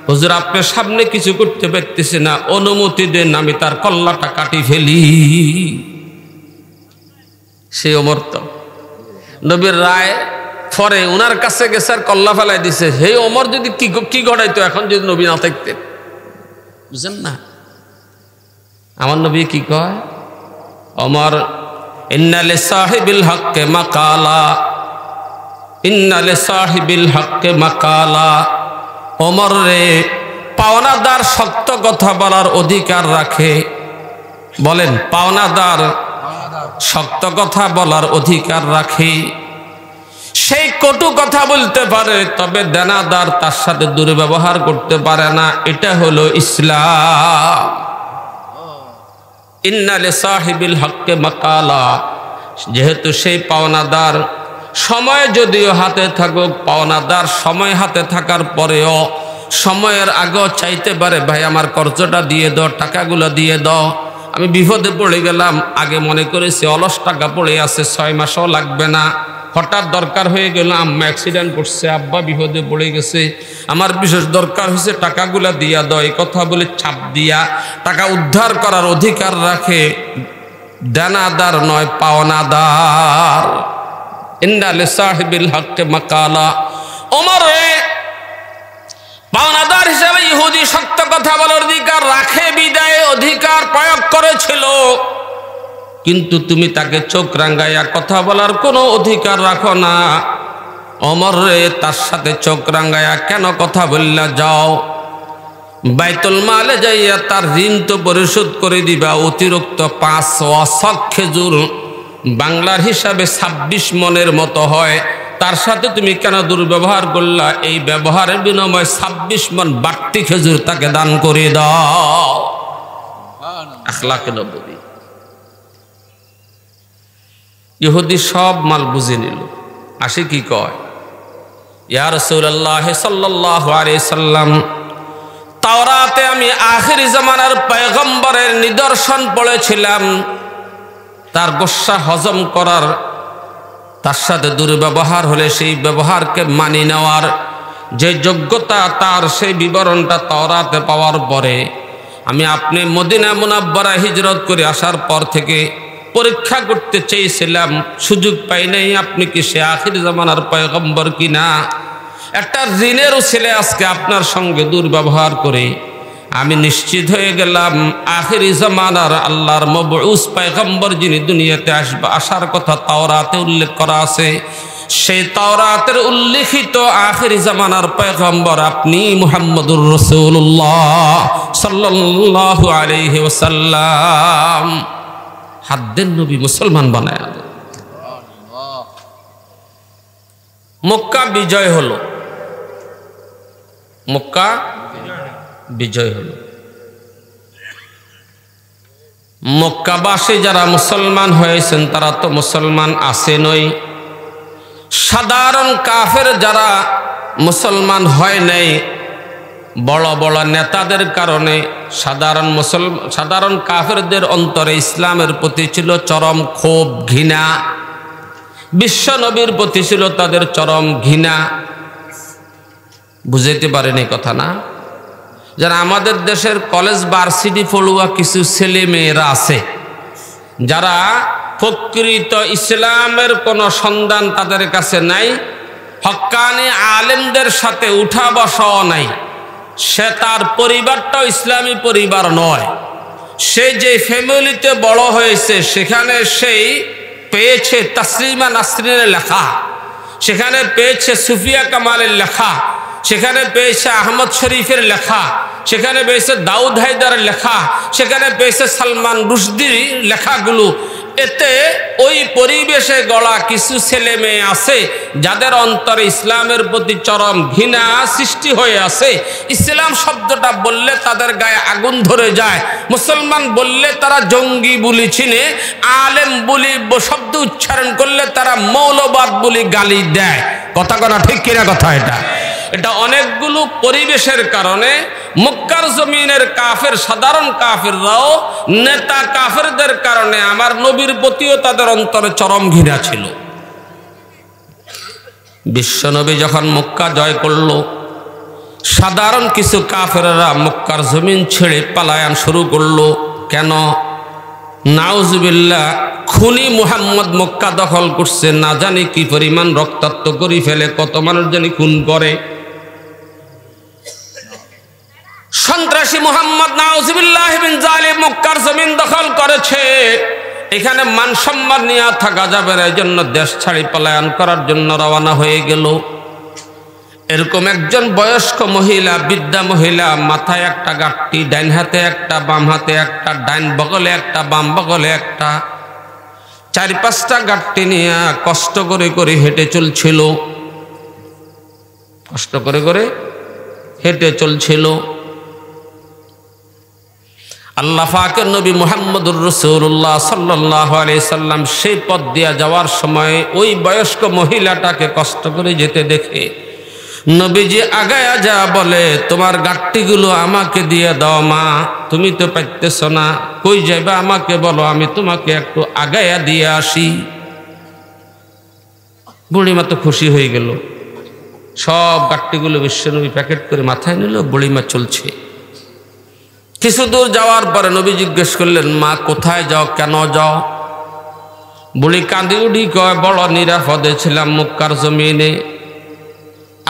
হুজুর, আপনার সামনে কিছু করতে পারতেছি না, অনুমতি দেন আমি তার কল্লাটা কাটি ফেলি। সে ওমর তো নবীর রায় পরে ওনার কাছে গেছে আর কল্লা ফেলাই দিছে। হে ওমর, যদি কি ঘটাইতো এখন যদি নবী না থাকতেন? বুঝেন না আমার নবী কি কয়? ওমর, ইন্না লিসাহিবিল হক্কে মাকালা, ইন্না লিসাহিবিল হক্কে মাকালা। ওমর রে, পাওনাদার শক্ত কথা বলার অধিকার রাখে। বলেন, পাওনাদার শক্ত কথা বলার অধিকার রাখে। সেই কটু কথা বলতে পারে, তবে দেনাদার তার সাথে দুর্ব্যবহার করতে পারে না। এটা হলো ইসলাম। ইন্না লিসাহিবিল হক্কে মাকালা, যেহেতু সেই পাওনাদার সময় যদিও হাতে থাকুক, পাওনাদার সময় হাতে থাকার পরেও সময়ের আগেও চাইতে পারে, ভাই আমার কর্জটা দিয়ে দাও, টাকাগুলো দিয়ে দাও, আমি বিপদে পড়ে গেলাম, আগে মনে করেছি অলস টাকা পড়ে আছে, 6 মাসও লাগবে না, হঠাৎ দরকার হয়ে গেল, আম্মা অ্যাক্সিডেন্ট করছে, আব্বা বিপদে পড়ে গেছে, আমার বিশেষ দরকার হয়েছে, টাকাগুলা দিয়া দাও, এই কথা বলে ছাপ দিয়া টাকা উদ্ধার করার অধিকার রাখে। দেনাদার নয়, পাওনাদার। ইন্না লিসাহিবিল হক্কে মাকালা। ওমর পাওনাদার হিসেবে ইহুদি সত্য কথা বলার অধিকার রাখে, বিদায় অধিকার প্রয়োগ করেছিল, কিন্তু তুমি তাকে চোখ রাঙ্গাইয়া কথা বলার কোনো অধিকার রাখো না। ওমর রে, তার সাথে চোখ রাঙ্গাইয়া কেন কথা বললা? যাও বাইতুল মালে যাইয়া তার ঋণ তো পরিশোধ করে দিবা। অতিরিক্ত 5 ওয়াসক খেজুর, বাংলার হিসাবে 26 মনের মতো হয়, তার সাথে তুমি কেন দুর্ব্যবহার করলা? এই ব্যবহারের বিনিময়ে 26 মন বাড়তি খেজুর তাকে দান করে দাও। আখলাকে নববী। ইহুদি সব মাল বুঝে নিল, আসে কি কয়, ইয়া রাসূলুল্লাহ সাল্লাল্লাহু আলাইহি সাল্লাম, তাওরাতে আমি আখিরি জামানার পয়গম্বরের নিদর্শন পড়েছিলাম, তার গোস্বা হজম করার, তার সাথে দুর্ব্যবহার হলে সেই ব্যবহারকে মানি নেওয়ার যে যোগ্যতা তার, সেই বিবরণটা তাওরাতে পাওয়ার পরে আমি আপনি মদিনা মুনাব্বারা হিজরত করে আসার পর থেকে পরীক্ষা করতে চেয়েছিলাম, সুযোগ পাই নাই, আপনি কি সে আখির জামানার পয়গম্বর কিনা। একটা ঋণেরও ছেলে আজকে আপনার সঙ্গে দুর্ব্যবহার করে আমি নিশ্চিত হয়ে গেলাম আখিরি জামানার আল্লাহর মবউস পয়গম্বর যিনি দুনিয়াতে আসার কথা তাওরাতে উল্লেখ করা আছে, সেই তাওরাতের উল্লেখিত আখিরি জামানার পয়গম্বর আপনি মুহাম্মদুর রাসূলুল্লাহ সাল্লাল্লাহু আলাইহি ওয়াসাল্লাম। হাদ্দের নবী মুসলমান বানায়। মক্কা বিজয় হলো, মক্কা বিজয় হলো। মক্কাবাসী যারা মুসলমান হয়েছেন তারা তো মুসলমান আসেনই, সাধারণ কাফের যারা মুসলমান হয় নাই, বড় বড় নেতাদের কারণে সাধারণ কাফেরদের অন্তরে ইসলামের প্রতি ছিল চরম ক্ষোভ, ঘৃণা। বিশ্ব নবীর প্রতি ছিল তাদের চরম ঘৃণা। বুঝাইতে পারেন এই কথা না? যারা আমাদের দেশের কলেজ ভার্সিটি পড়ুয়া কিছু ছেলে মেয়েরা আছে, যারা প্রকৃত ইসলামের কোনো সন্ধান তাদের কাছে নাই, হক্কানি আলেমদের সাথে উঠা বসাও নাই, সে তার পরিবারটাও ইসলামী পরিবার নয়, সে যে ফ্যামিলিতে বড় হয়েছে সেখানে সেই পেয়েছে তাসলিমা নাসরিনের লেখা, সেখানে পেয়েছে সুফিয়া কামালের লেখা, সেখানে পেয়েছে আহমদ শরীফের লেখা, সেখানে পেয়েছে দাউদ হায়দারের লেখা, সেখানে পেয়েছে সালমান রুশদির লেখাগুলো। এতে ওই পরিবেশে গড়া কিছু ছেলে মেয়ে আছে যাদের অন্তরে ইসলামের প্রতি চরম ঘৃণা সৃষ্টি হয়ে আছে। ইসলাম শব্দটা বললে তাদের গায়ে আগুন ধরে যায়, মুসলমান বললে তারা জঙ্গি বলি চিনে, আলেম বলি শব্দ উচ্চারণ করলে তারা মৌলবাদ বলি গালি দেয়। কথা কথা ঠিক কিনা কথা? এটা অনেকগুলো পরিবেশের কারণে মক্কার জমিনের কাফের, সাধারণ কাফেররাও নেতা কাফেরদের কারণে আমার নবীর প্রতিও তাদের অন্তরে চরম ঘৃণা ছিল। বিশ্বনবী যখন মক্কা জয় করল, সাধারণ কিছু কাফেররা মক্কার জমিন ছেড়ে পলায়ন শুরু করলো। কেন? নাউজুবিল্লাহ, খুনি মুহাম্মদ মক্কা দখল করছে, না জানি কি পরিমাণ রক্তাক্ত করে ফেলে, কত মানুষ জানি খুন করে। সন্ত্রাসী মুহাম্মদ নাউজুবিল্লাহ বিন জালিম মক্কার জমিন দখল করেছে। এখানে মান সম্মান নিয়ে থাকা যাবে না, এই জন্য দেশ ছাড়ি পলায়ন করার জন্য রওনা হয়ে গেল। এরকম একজন বয়স্ক মহিলা, বৃদ্ধা মহিলা, মাথায় একটা গাঁটটি, ডাইন হাতে একটা, বাম হাতে একটা, ডাইন বগলে একটা, বাম বগলে একটা, 4-5টা গাঁটটি নিয়ে কষ্ট করে করে হেঁটে চলছিল, কষ্ট করে করে হেঁটে চলছিল। আল্লাহ পাকের নবী মুহাম্মদুর রাসূলুল্লাহ সাল্লাল্লাহু আলাইহি সাল্লাম সেই পথ দিয়ে যাওয়ার সময় ওই বয়স্ক মহিলাটাকে কষ্ট করে যেতে দেখে নবীজি আগায়া যা বলে, তোমার গাঁটটিগুলো আমাকে দিয়ে দাও মা, তুমি তো পাইতেছ না, কই যাবে আমাকে বলো, আমি তোমাকে একটু আগায়া দিয়ে আসি। বুড়িমা তো খুশি হয়ে গেল, সব গাঁটটিগুলো বিশ্বনবী প্যাকেট করে মাথায় নিল, বুড়িমা চলছে। কিছু দূর যাওয়ার পরে নবী জিজ্ঞেস করলেন, মা কোথায় যাও, কেন যাও? বুড়ি কাঁদি উঠি কয়, বড় নিরাপদে ছিলাম মক্কার জমিনে,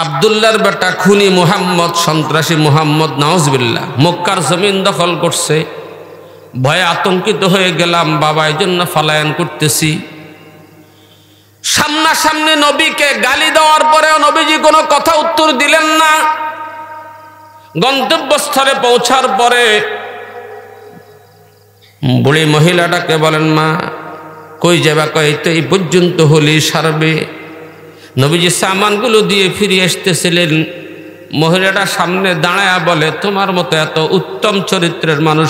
আব্দুল্লাহর বেটা খুনি মুহাম্মদ, সন্ত্রাসী মুহাম্মদ নাউজুবিল্লাহ মক্কার জমিন দখল করছে, ভয়ে আতঙ্কিত হয়ে গেলাম বাবা, এই জন্য পলায়ন করতেছি। সামনাসামনি নবীকে গালি দেওয়ার পরেও নবীজি কোনো কথা উত্তর দিলেন না। গন্তব্যস্থলে পৌঁছার পরে বুড়ি মহিলাটাকে বলেন, মা কই যাবা? কই তো এই পর্যন্ত হলি সারবে। নবীজি সামানগুলো দিয়ে ফিরে আসতেছিলেন, মহিলাটা সামনে দাঁড়ায়া বলে, তোমার মতো এত উত্তম চরিত্রের মানুষ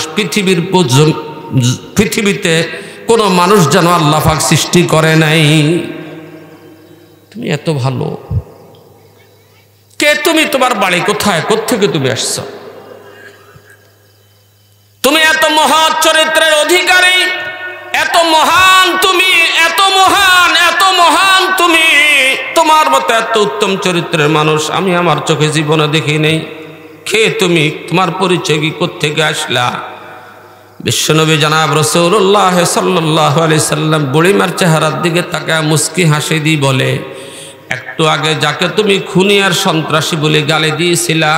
পৃথিবীতে কোনো মানুষ যেন আল্লাহ পাক সৃষ্টি করে নাই। তুমি এত ভালো, কে তুমি? তোমার বাড়ি কোথায়? কোত্থেকে তুমি আসছো? তুমি এত মহৎ চরিত্রের অধিকারী, এত মহান তুমি, এত মহান, এত মহান তুমি, তোমার মতো এত উত্তম চরিত্রের মানুষ আমি আমার চোখে জীবনে দেখি নেই। কে তুমি? তোমার পরিচয় কি? কোত্থেকে আসলা? বিশ্বনবী জনাব রাসূলুল্লাহ সাল্লাল্লাহু আলাইহি সাল্লাম বুড়িমার চেহারার দিকে তাকায় মুস্কি হাসি দিয়ে বলে, একটু আগে যাকে তুমি খুনি আর সন্ত্রাসী বলে গালি দিয়েছিলা,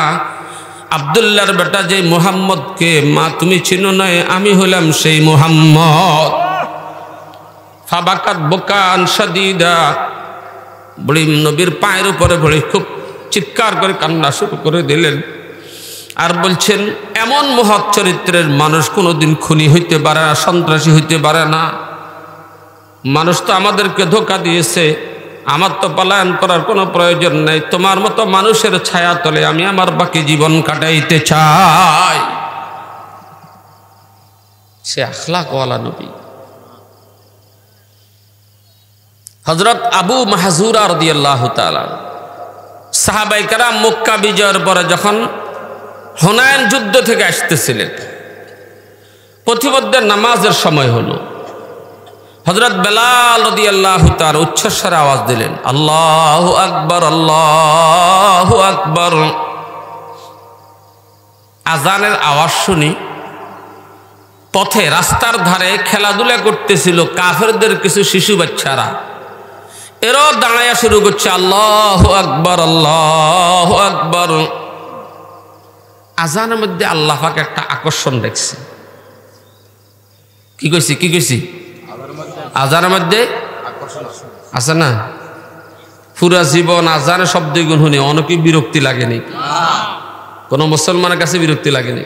আব্দুল্লাহর বেটা যে মুহাম্মদকে মা তুমি চিনো নয়, আমি হলাম সেই মুহাম্মদ। ফাবাকাত বুকান শাদীদা, বুড়ি নবীর পায়ের উপরে বুড়ি খুব চিৎকার করে কান্না শুরু করে দিলেন আর বলছেন, এমন মহৎ চরিত্রের মানুষ কোনোদিন খুনি হইতে পারে না, সন্ত্রাসী হইতে পারে না। মানুষ তো আমাদেরকে ধোঁকা দিয়েছে, আমার তো পলায়ন করার কোনো প্রয়োজন নেই, তোমার মতো মানুষের ছায়া তলে আমি আমার বাকি জীবন কাটাইতে চাই। সে আখলাকওয়ালা নবী। হযরত আবু মাহজুরা রাদিয়াল্লাহু তাআলা, সাহাবায়ে কেরাম মক্কা বিজয়ের পরে যখন হুনাইন যুদ্ধ থেকে আসতেছিলেন, প্রতিমধ্যে নামাজের সময় হলো। হযরত বেলাল রাদিয়াল্লাহু তাআলা উচ্চস্বরে আওয়াজ দিলেন, আল্লাহু আকবার, আল্লাহু আকবার। আজানের আওয়াজ শুনি পথে রাস্তার ধারে খেলাধুলা করতেছিল কাফেরদের কিছু শিশু বাচ্চারা, এরাও দাঁড়াইয়া শুরু করছে আল্লাহু আকবার, আল্লাহু আকবার। আজানের মধ্যে আল্লাহ পাক একটা আকর্ষণ দেখছে। কি কইছি? কি কইছি? আজানের মধ্যে আছে না? পুরা জীবন আজানে শব্দ গুণ শুনি অনেকে বিরক্তি লাগেনি? কোন মুসলমানের কাছে বিরক্তি লাগেনি?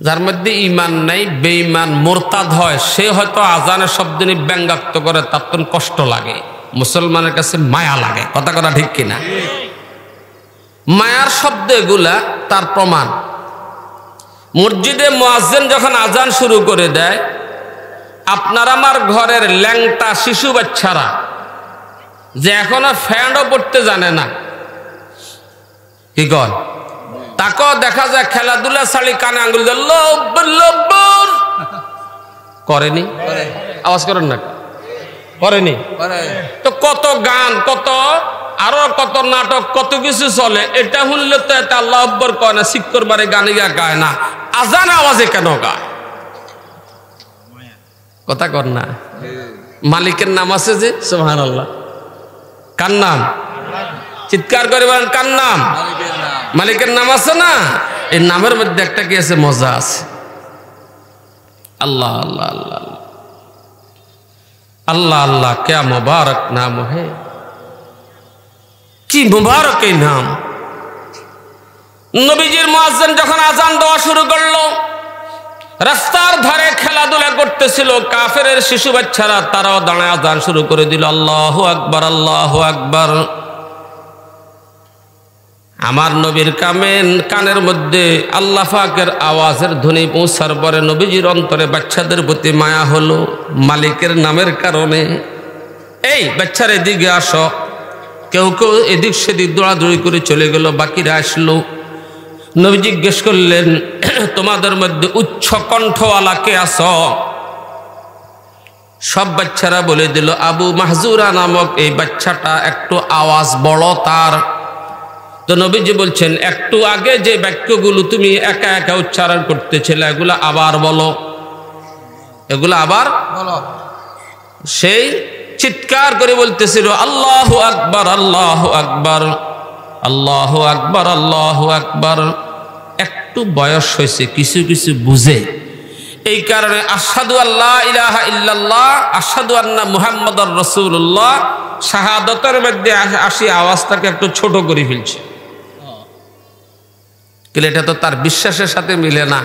যার মধ্যে ইমান নাই, বেঈমান, মোরতাদ হয়, সে হয়তো আজানের শব্দ নিয়ে ব্যঙ্গাক্ত করে, তার তো কষ্ট লাগে। মুসলমানের কাছে মায়া লাগে। কথা কথা ঠিক কিনা? মায়ার শব্দ এগুলা তার প্রমাণ। মসজিদে মুয়াজ্জিন যখন আজান শুরু করে দেয়, আপনার আমার ঘরের ল্যাংটা শিশু বাচ্চারা যে এখনো ফ্যানও পড়তে জানে না, কি কর, তাকেও দেখা যায় খেলাধুলা ছাড়ি কানে আঙ্গুল দিয়ে লব্বর লব্বর করেনি? আওয়াজ করেন না, করেনি? তো কত গান, কত আরো কত নাটক, কত কিছু চলে, এটা শুনলে তো এটা আল্লাহ আকবার কয় না, শিক্ষর বারে গানে গায় না, আজান আওয়াজে কেন গায়? কথা কর না। মালিকের নাম আছে যে, সুবহানাল্লাহ। কার নাম? চিৎকার করে বলেন, কার নাম? মালিকের নাম আছে না? এই নামের মধ্যে একটা কি আছে? মজা আছে। আল্লাহ আল্লাহ আল্লাহ আল্লাহ আল্লাহ, ক্যা মুবারক নাম হে, কি মুবারক এই নাম। নবীজির মুয়াজ্জিন যখন আজান দেওয়া শুরু করলো, রাস্তার ধারে খেলাধুলা করতেছিল কাফেরের শিশু বাচ্চারা, তারাও দাঁড়ায় আজান শুরু করে দিল, আল্লাহু আকবার আল্লাহু আকবার। আমার নবীর কানের মধ্যে আল্লাহ পাকের আওয়াজের ধ্বনি পৌঁছার পরে নবীজির অন্তরে বাচ্চাদের প্রতি মায়া হলো, মালিকের নামের কারণে। এই বাচ্চারা এদিকে আসো। কেউ কেউ এদিক সেদিক দৌড়াদৌড়ি করে চলে গেল, বাকিরা আসলো। নবী জিজ্ঞেস করলেন, তোমাদের মধ্যে উচ্চ কণ্ঠওয়ালা কে আছো? সব বাচ্চারা বলে দিল, আবু মাহজুরা নামক এই বাচ্চাটা একটু আওয়াজ বড় তার। তো নবীজি বলছেন, একটু আগে যে বাক্যগুলো তুমি একা একা উচ্চারণ করতেছিলে, এগুলো আবার বলো, এগুলো আবার বলো। সেই চিৎকার করে বলতেছিল, আল্লাহু আকবার আল্লাহু আকবার আল্লাহু আকবার আল্লাহু আকবার। একটু বয়স হয়েছে, কিছু কিছু বুঝে, এই কারণে আশহাদু আল্লা ইলাহা ইল্লাল্লাহ আশহাদু আন্না মুহাম্মাদুর রাসূলুল্লাহ শাহাদাতের মধ্যে আসি আওয়াজটাকে একটু ছোট করে ফেলছে। কিন্তু এটা তো তার বিশ্বাসের সাথে মিলে না।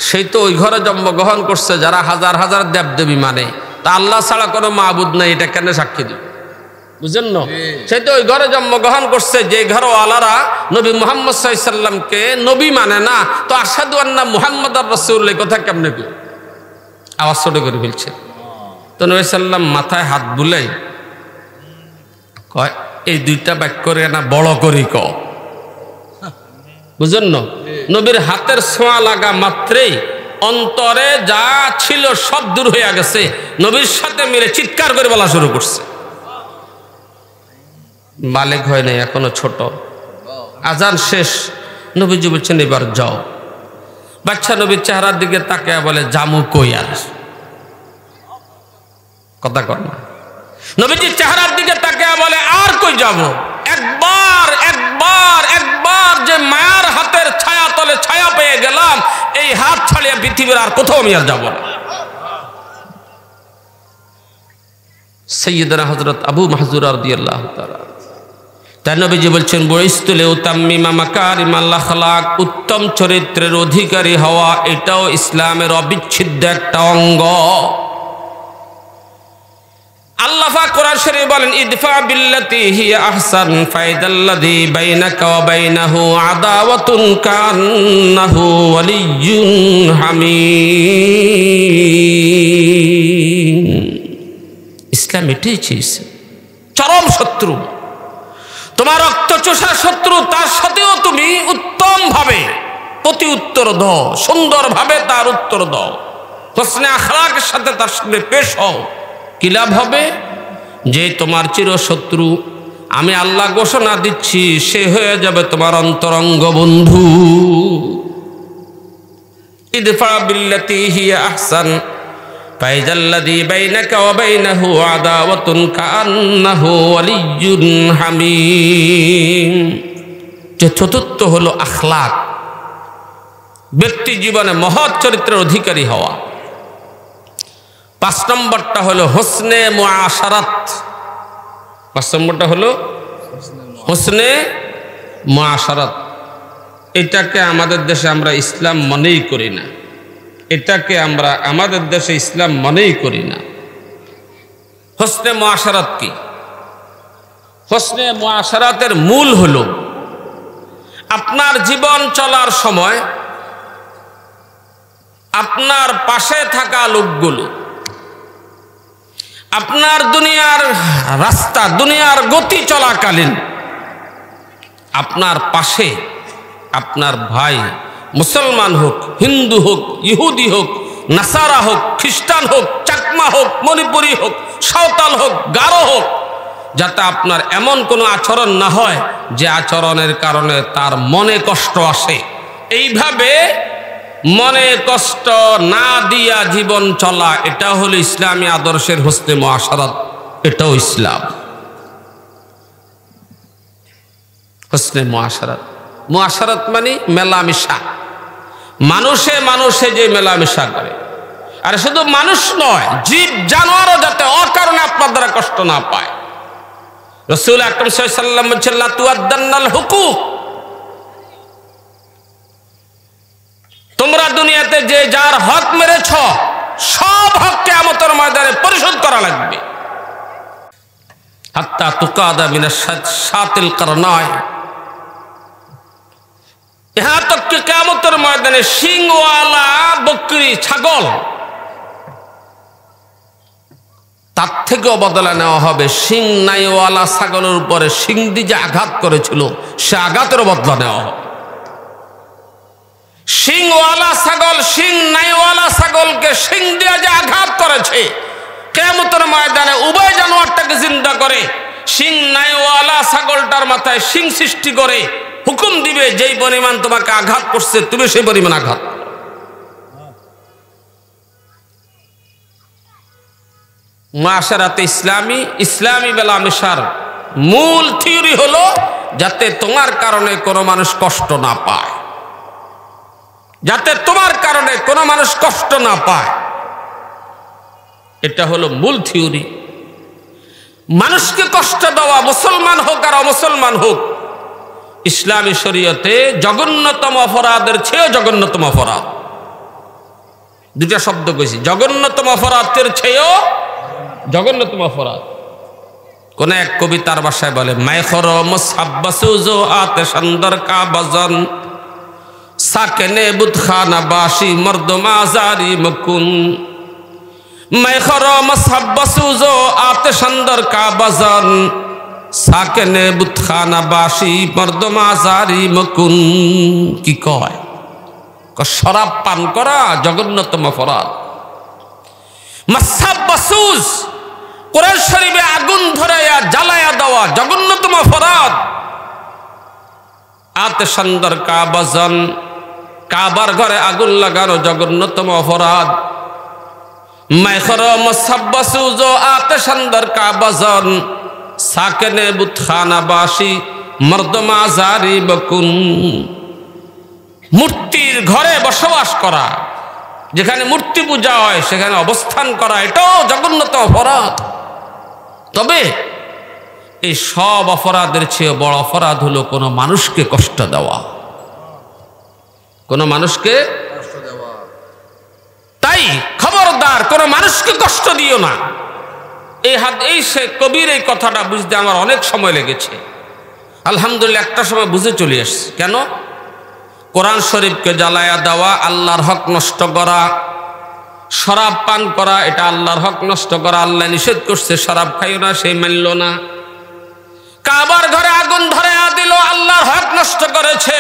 সেই তো ওই ঘরে জন্মগ্রহণ করছে যারা হাজার হাজার দেবদেবী মানে, তা আল্লাহ ছাড়া কোনো মাবুদ নাই, এটা কেন সাক্ষী দিবে? বুঝেন না? সেই তো ওই ঘরে জন্মগ্রহণ করছে যে ঘরওয়ালারা নবী মুহাম্মদ সাল্লাল্লাহু আলাইহি সাল্লামকে নবী মানে না, তো আশহাদু আন্না মুহাম্মাদুর রাসূলুল্লাহ কথা কেমনে কি আওয়াজ ছোট করে ফেলছে। তো নবী সাল্লাম মাথায় হাত বুলাই কয়, এই দুইটা বাক্য করে না বড় করি ক। বুঝেন না? নবীর হাতের ছোঁয়া লাগা মাত্রেই অন্তরে যা ছিল সব দূর হয়ে গেছে। নবীর সাথে মিলে চিৎকার করে বলা শুরু করছে। বালেগ হয় নাই, এখনো ছোট। আজান শেষ, নবীজি বলছেন এবার যাও। বাচ্চা নবীর চেহারার দিকে তাকায় বলে, জামু কই আর? কথা কর না। নবীজির চেহারার দিকে তাকায় বলে, আর কই যাব? একবার একবার একবার যে মায়ার হাতের ছায়া তলে ছায়া পেয়ে গেলাম, এই হাত ছাড়িয়ে পৃথিবীর আর কোথাও আমি আর যাব না। সাইয়্যিদনা হযরত আবু মাহজুরা রাদিয়াল্লাহু তাআলা, তাই নবীজি বলছেন, বুইসতুলে উতাম্মিমা মাকারিমাল আখলাক, উত্তম চরিত্রের অধিকারী হওয়া এটাও ইসলামের অবিচ্ছেদ্য একটা অঙ্গ। আল্লাহ পাক কোরআন শরীফে বলেন, ইদফা বিল্লাতি হিয়া আহসান ফাইদাল্লাযী বাইনাকা ওয়া বাইনাহু আদাওয়াতুন কান্নাহু ওয়ালিয়্যুন হামীম। ইসলাম এটাই চেয়েছে, চরম শত্রু, তোমার রক্তচোষা শত্রু, তার সাথেও তুমি উত্তম ভাবে প্রতি উত্তর দাও, সুন্দর ভাবে তার উত্তর দাও, হোসনে আখলাকের সাথে তার সামনে পেশ হও। কি লাভ হবে? যে তোমার চিরশত্রু, আমি আল্লাহ ঘোষণা দিচ্ছি, সে হয়ে যাবে তোমার অন্তরঙ্গ বন্ধু। ইদফা বিল্লাতি হিয়া আহসান ফাইদাল্লাযী বাইনাকা ওয়া বাইনাহু আদাওয়াতুন কান্নাহু ওয়ালিয়্যুন হামীম। যে চতুর্থ হলো আখলাক, ব্যক্তি জীবনে মহৎ চরিত্রের অধিকারী হওয়া। 5 নম্বরটা হলো হোসনে মুআশারাত, 5 নম্বরটা হলো হুসনে মুআশারাত। এটাকে আমাদের দেশে আমরা ইসলাম মনেই করি না, এটাকে আমরা আমাদের দেশে ইসলাম মনেই করি না। হুসনে মুআশারাত কি? হুসনে মুআশারাতের মূল হলো আপনার জীবন চলার সময় আপনার পাশে থাকা লোকগুলো, আপনার দুনিয়ার রাস্তা, দুনিয়ার গতি চলাকালীন আপনার পাশে আপনার ভাই, মুসলমান হোক, হিন্দু হোক, ইহুদি হোক, নাসারা হোক, খ্রিস্টান হোক, চাকমা হোক, মণিপুরী হোক, সাঁওতাল হোক, গারো হোক, যাতে আপনার এমন কোনো আচরণ না হয় যে আচরণের কারণে তার মনে কষ্ট আসে। এইভাবে মনে কষ্ট না দিয়া জীবন চলা, এটা হলো ইসলামী আদর্শের হুসনে মুআশারাত। এটাও ইসলাম। হুসনে মুআশারাত, মুআশারাত মানে মেলামেশা, মানুষে মানুষে যে মেলামেশা করে। আর শুধু মানুষ নয়, জীব জানোয়ারও যাতে অকারণে আপনার দ্বারা কষ্ট না পায়। রাসূল আকরাম সাল্লাল্লাহু আলাইহি ওয়াসাল্লাম বলেছেন, লা তুআদ্দান্নাল হুকুক, তোমরা দুনিয়াতে যে যার হক মেরেছ সব হক কিয়ামতের ময়দানে পরিশোধ করা লাগবে। হাত্তা তুকাদা মিনাশ শাতিল কারনায়, ইহা তক কি কিয়ামতের ময়দানে শিংওয়ালা বকরি, ছাগল, তার থেকেও বদলা নেওয়া হবে শিং নাইওয়ালা ছাগলের উপরে শিং দিয়ে যে আঘাত করেছিল সে আঘাতের বদলা নেওয়া হবে। শিংওয়ালা ছাগল শিং নাইওয়ালা ছাগলকে শিং দিয়ে যে আঘাত করেছে, কিয়ামতের ময়দানে উভয় জানোয়ারটাকে জিন্দা করে শিং নাইওয়ালা ছাগলটার মাথায় শিং সৃষ্টি করে হুকুম দিবে, যেই পরিমাণ তোমাকে আঘাত করছে তুমি সেই পরিমাণ আঘাত। মুআশারাতে ইসলামী, ইসলামী মেলামেশার মূল থিওরি হলো যাতে তোমার কারণে কোনো মানুষ কষ্ট না পায়, যাতে তোমার কারণে কোনো মানুষ কষ্ট না পায়। এটা হলো মূল থিওরি। মানুষকে কষ্ট দেওয়া, মুসলমান হোক আর অমুসলমান হোক, ইসলামী শরীয়তে জঘন্যতম অপরাধের চেয়ে জঘন্যতম অপরাধ। দুটা শব্দ কইছি, জঘন্যতম অপরাধের চেয়েও জঘন্যতম অপরাধ। কোন এক কবিতার ভাষায় বলে, মাইখর মুসাব্বাসুজো আতে সুন্দর কা বাজন সাকেনে বুতখানা বাসি মর্দমা জারি মকুন। মাইখর মুসাব্বাসুজো আতে সুন্দর কা বাজন সাকেনে বুতখানা বাসি মর্দমা জারি মকুন। কি কয়? শরাব পান করা জঘন্যতম অপরাধ। মাসাব্বাসুজ, কোরআন শরীফে আগুন ধরাইয়া জ্বালায়া দেওয়া জঘন্যতম অপরাধ। আতে সুন্দর কাবাজন, কাবার ঘরে আগুন লাগানো জঘন্যতম অপরাধ। মাইখর মুসাব্বাসুজ আতে সুন্দর কাবাজন সাকেনে বুতখানা বাসি মর্দমা জারি বকুন। মূর্তির ঘরে বসবাস করা, যেখানে মূর্তি পূজা হয় সেখানে অবস্থান করা, এটাও জঘন্যতম অপরাধ। তবে এই সব অপরাধের চেয়ে বড় অপরাধ হলো কোনো মানুষকে কষ্ট দেওয়া, কোনো মানুষকে কষ্ট দেওয়া। তাই খবরদার কোনো মানুষকে কষ্ট দিও না। এই সে কবির এই কথাটা বুঝতে আমার অনেক সময় লেগেছে। আলহামদুলিল্লাহ একটা সময় বুঝে চলে আসছে। কেন? কোরআন শরীফকে জ্বালায়া দেওয়া, আল্লাহর হক নষ্ট করা, শরাব পান করা, এটা আল্লাহর হক নষ্ট করা। আল্লাহ নিষেধ করছে শরাব খাইও না, সে মানল না। কাবার ঘরে আগুন ধরে দিল, আল্লাহর হক নষ্ট করেছে।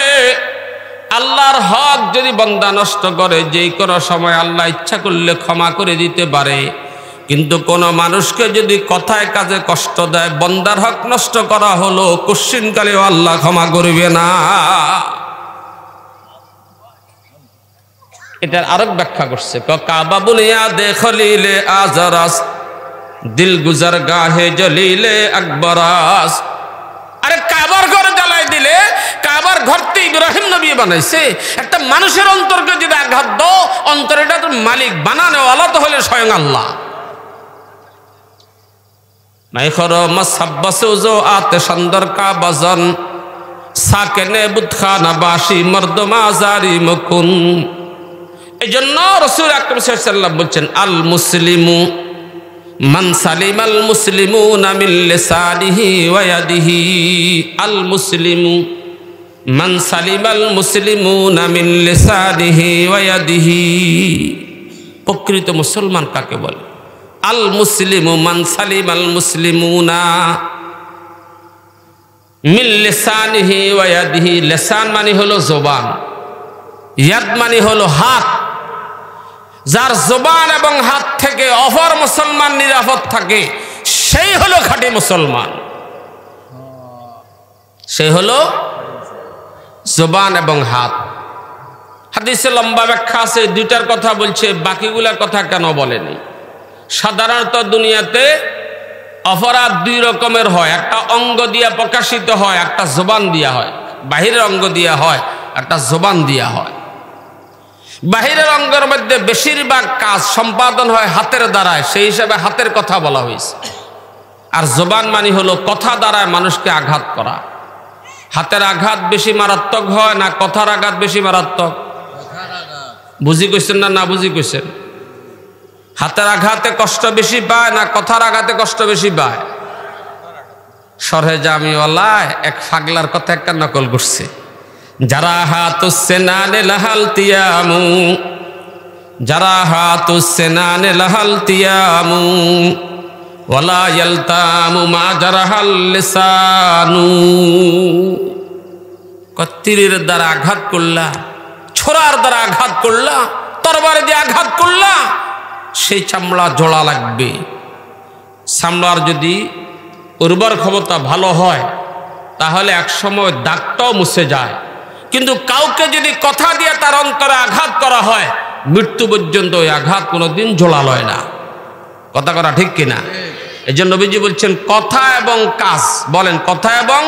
আল্লাহর হক যদি বান্দা নষ্ট করে, যেই কোনো সময় আল্লাহ ইচ্ছা করলে ক্ষমা করে দিতে পারে। কিন্তু কোন মানুষকে যদি কথায় কাজে কষ্ট দেয়, বান্দার হক নষ্ট করা হলো, কোশ্চিনকালেও আল্লাহ ক্ষমা করবে না। এটার আরেক ব্যাখ্যা করছে, কাবা বুনিয়া দে খলিলে আজরাস দিল গুজার গাহে জলিলে আকবরাস। আরে কাবার ঘর জ্বালাই দিলে, কাবার ঘরতে ইব্রাহিম নবী বানাইছে। একটা মানুষের অন্তরকে যদি আঘাত দাও, অন্তরটা তো মালিক বানানোওয়ালা তো হলে স্বয়ং আল্লাহ। নাই খর মসাব্বাসুজো আতে সুন্দর কা বাজন সাকেনে বুতখানা বাসি মর্দমা জারি মুকুন। এই জন্য রাসূল আকরাম সাল্লাল্লাহু আলাইহি ওয়াসাল্লাম বলছেন আল মুসলিমু মান সালিমাল মুসলিমুনা মিন লিসানিহি ওয়া ইয়াদিহি। আল মুসলিমু মান সালিমাল মুসলিমুনা মিন লিসানিহি ওয়া ইয়াদিহি। প্রকৃত মুসলমান কাকে বলে? আল মুসলিমু মান সালিমাল মুসলিমুনা মিন লিসানিহি ওয়া ইয়াদিহি। লিসান মানে হলো জবান, ইয়াদ মানে হলো হাত। যার জবান এবং হাত থেকে অপর মুসলমান নিরাপদ থাকে সেই হলো খাঁটি মুসলমান। সেই হলো জবান এবং হাত। হাদিসে লম্বা ব্যাখ্যা আছে, দুইটার কথা বলছে, বাকিগুলার কথা কেন বলেনি? সাধারণত দুনিয়াতে অপরাধ দুই রকমের হয়, একটা অঙ্গ দিয়া প্রকাশিত হয়, একটা জবান দিয়া হয়। বাহিরের অঙ্গ দিয়া হয়, একটা জবান দিয়া হয়। বাহিরের অঙ্গের মধ্যে বেশিরভাগ কাজ সম্পাদন হয় হাতের দ্বারায়, সেই হিসাবে হাতের কথা বলা হয়েছে। আর জবান মানে হলো কথা দ্বারায় মানুষকে আঘাত করা। হাতের আঘাত বেশি মারাত্মক হয় না কথার আঘাত বেশি মারাত্মক? বুঝি কইছেন না না বুঝি কইছেন? হাতের আঘাতে কষ্ট বেশি পায় না কথার আঘাতে কষ্ট বেশি পায়? শরহে জামিওয়ালায় এক ফাগলার কথা একটা নকল করছে, যারা হাতুসেনানে লাহাল তিয়ামু, যারা হাতুসেনানে লাহাল তিয়ামু ওয়ালা ইয়ালতামু মা জারাহাল লিসানু। তীরের দ্বারা আঘাত করলা, ছোরার দ্বারা আঘাত করলা, তরবারি দিয়ে আঘাত করলা, সেই চামড়া জোড়া লাগবে। চামড়ার যদি উর্বর ক্ষমতা ভালো হয় তাহলে একসময় দাগটাও মুছে যায়। কিন্তু কাউকে যদি কথা দিয়ে তার অন্তরে আঘাত করা হয়, মৃত্যু পর্যন্ত ওই আঘাত কোনোদিন জোড়া লয় না। কথা করা ঠিক কিনা? এই জন্য নবীজি বলছেন কথা এবং কাজ, বলেন কথা এবং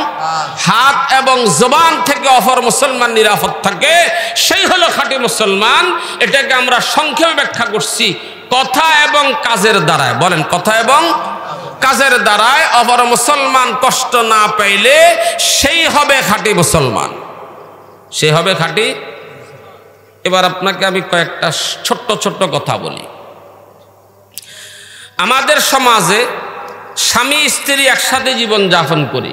হাত এবং জবান থেকে অপর মুসলমান নিরাপদ থাকে, সেই হলো খাঁটি মুসলমান। এটাকে আমরা সংক্ষেপে ব্যাখ্যা করছি কথা এবং কাজের দ্বারায়। বলেন কথা এবং কাজের দ্বারায় অপর মুসলমান কষ্ট না পাইলে সেই হবে খাঁটি মুসলমান, সে হবে খাঁটি। এবার আপনাকে আমি কয়েকটা ছোট্ট ছোট্ট কথা বলি। আমাদের সমাজে স্বামী স্ত্রী একসাথে জীবন যাপন করি,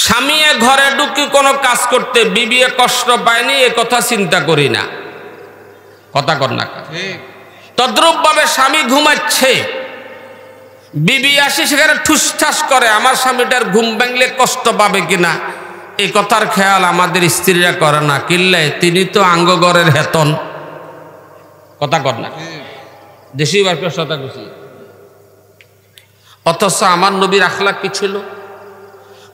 স্বামী ঘরে ঢুকি কোনো কাজ করতে বিবি কষ্ট পায়নি এ কথা চিন্তা করি না। কথা কর না? তদ্রূপ ভাবে স্বামী ঘুমাচ্ছে, বিবি আসি সেখানে ঠুসঠাস করে, আমার স্বামীটার ঘুম ভাঙলে কষ্ট পাবে কিনা এই কথার খেয়াল আমাদের স্ত্রীরা করে না। কিল্লে তিনি তো আঙ্গগরের হেতন। কথা কর না? দেশি বাক্য কথা খুশি। অথচ আমার নবীর আখলাক কি ছিল?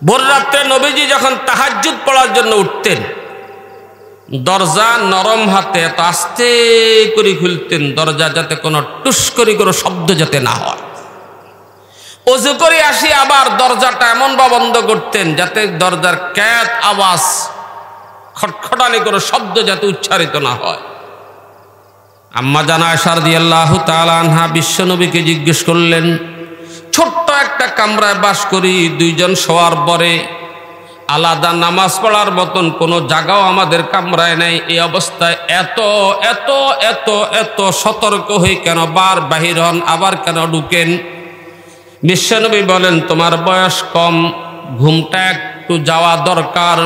ভোর রাত্রে নবীজি যখন তাহাজ্জুদ পড়ার জন্য উঠতেন, দরজা নরম হাতে এত আস্তে করে খুলতেন, দরজা যাতে কোনো টুস করে কোনো শব্দ যাতে না হয়। ওযু করে আসি আবার দরজাটা এমন বা বন্ধ করতেন যাতে দরজার ক্যাত আওয়াজ, খটখটানি কোনো শব্দ যাতে উচ্চারিত না হয়। আম্মা জান আয়েশা রাদিয়াল্লাহু তাআলা আনহা বিশ্বনবীকে জিজ্ঞেস করলেন, ছোট্ট একটা কামরায় বাস করি, দুইজন শোয়ার পরে আলাদা নামাজ পড়ার মতন কোনো জায়গাও আমাদের কামরায় নাই, এই অবস্থায় এত এত এত এত সতর্ক হয়ে কেন বার বাহির হন, আবার কেন ঢুকেন? বিশ্বনবী বলেন, তোমার বয়স কম, ঘুমটা একটু যাওয়া দরকার।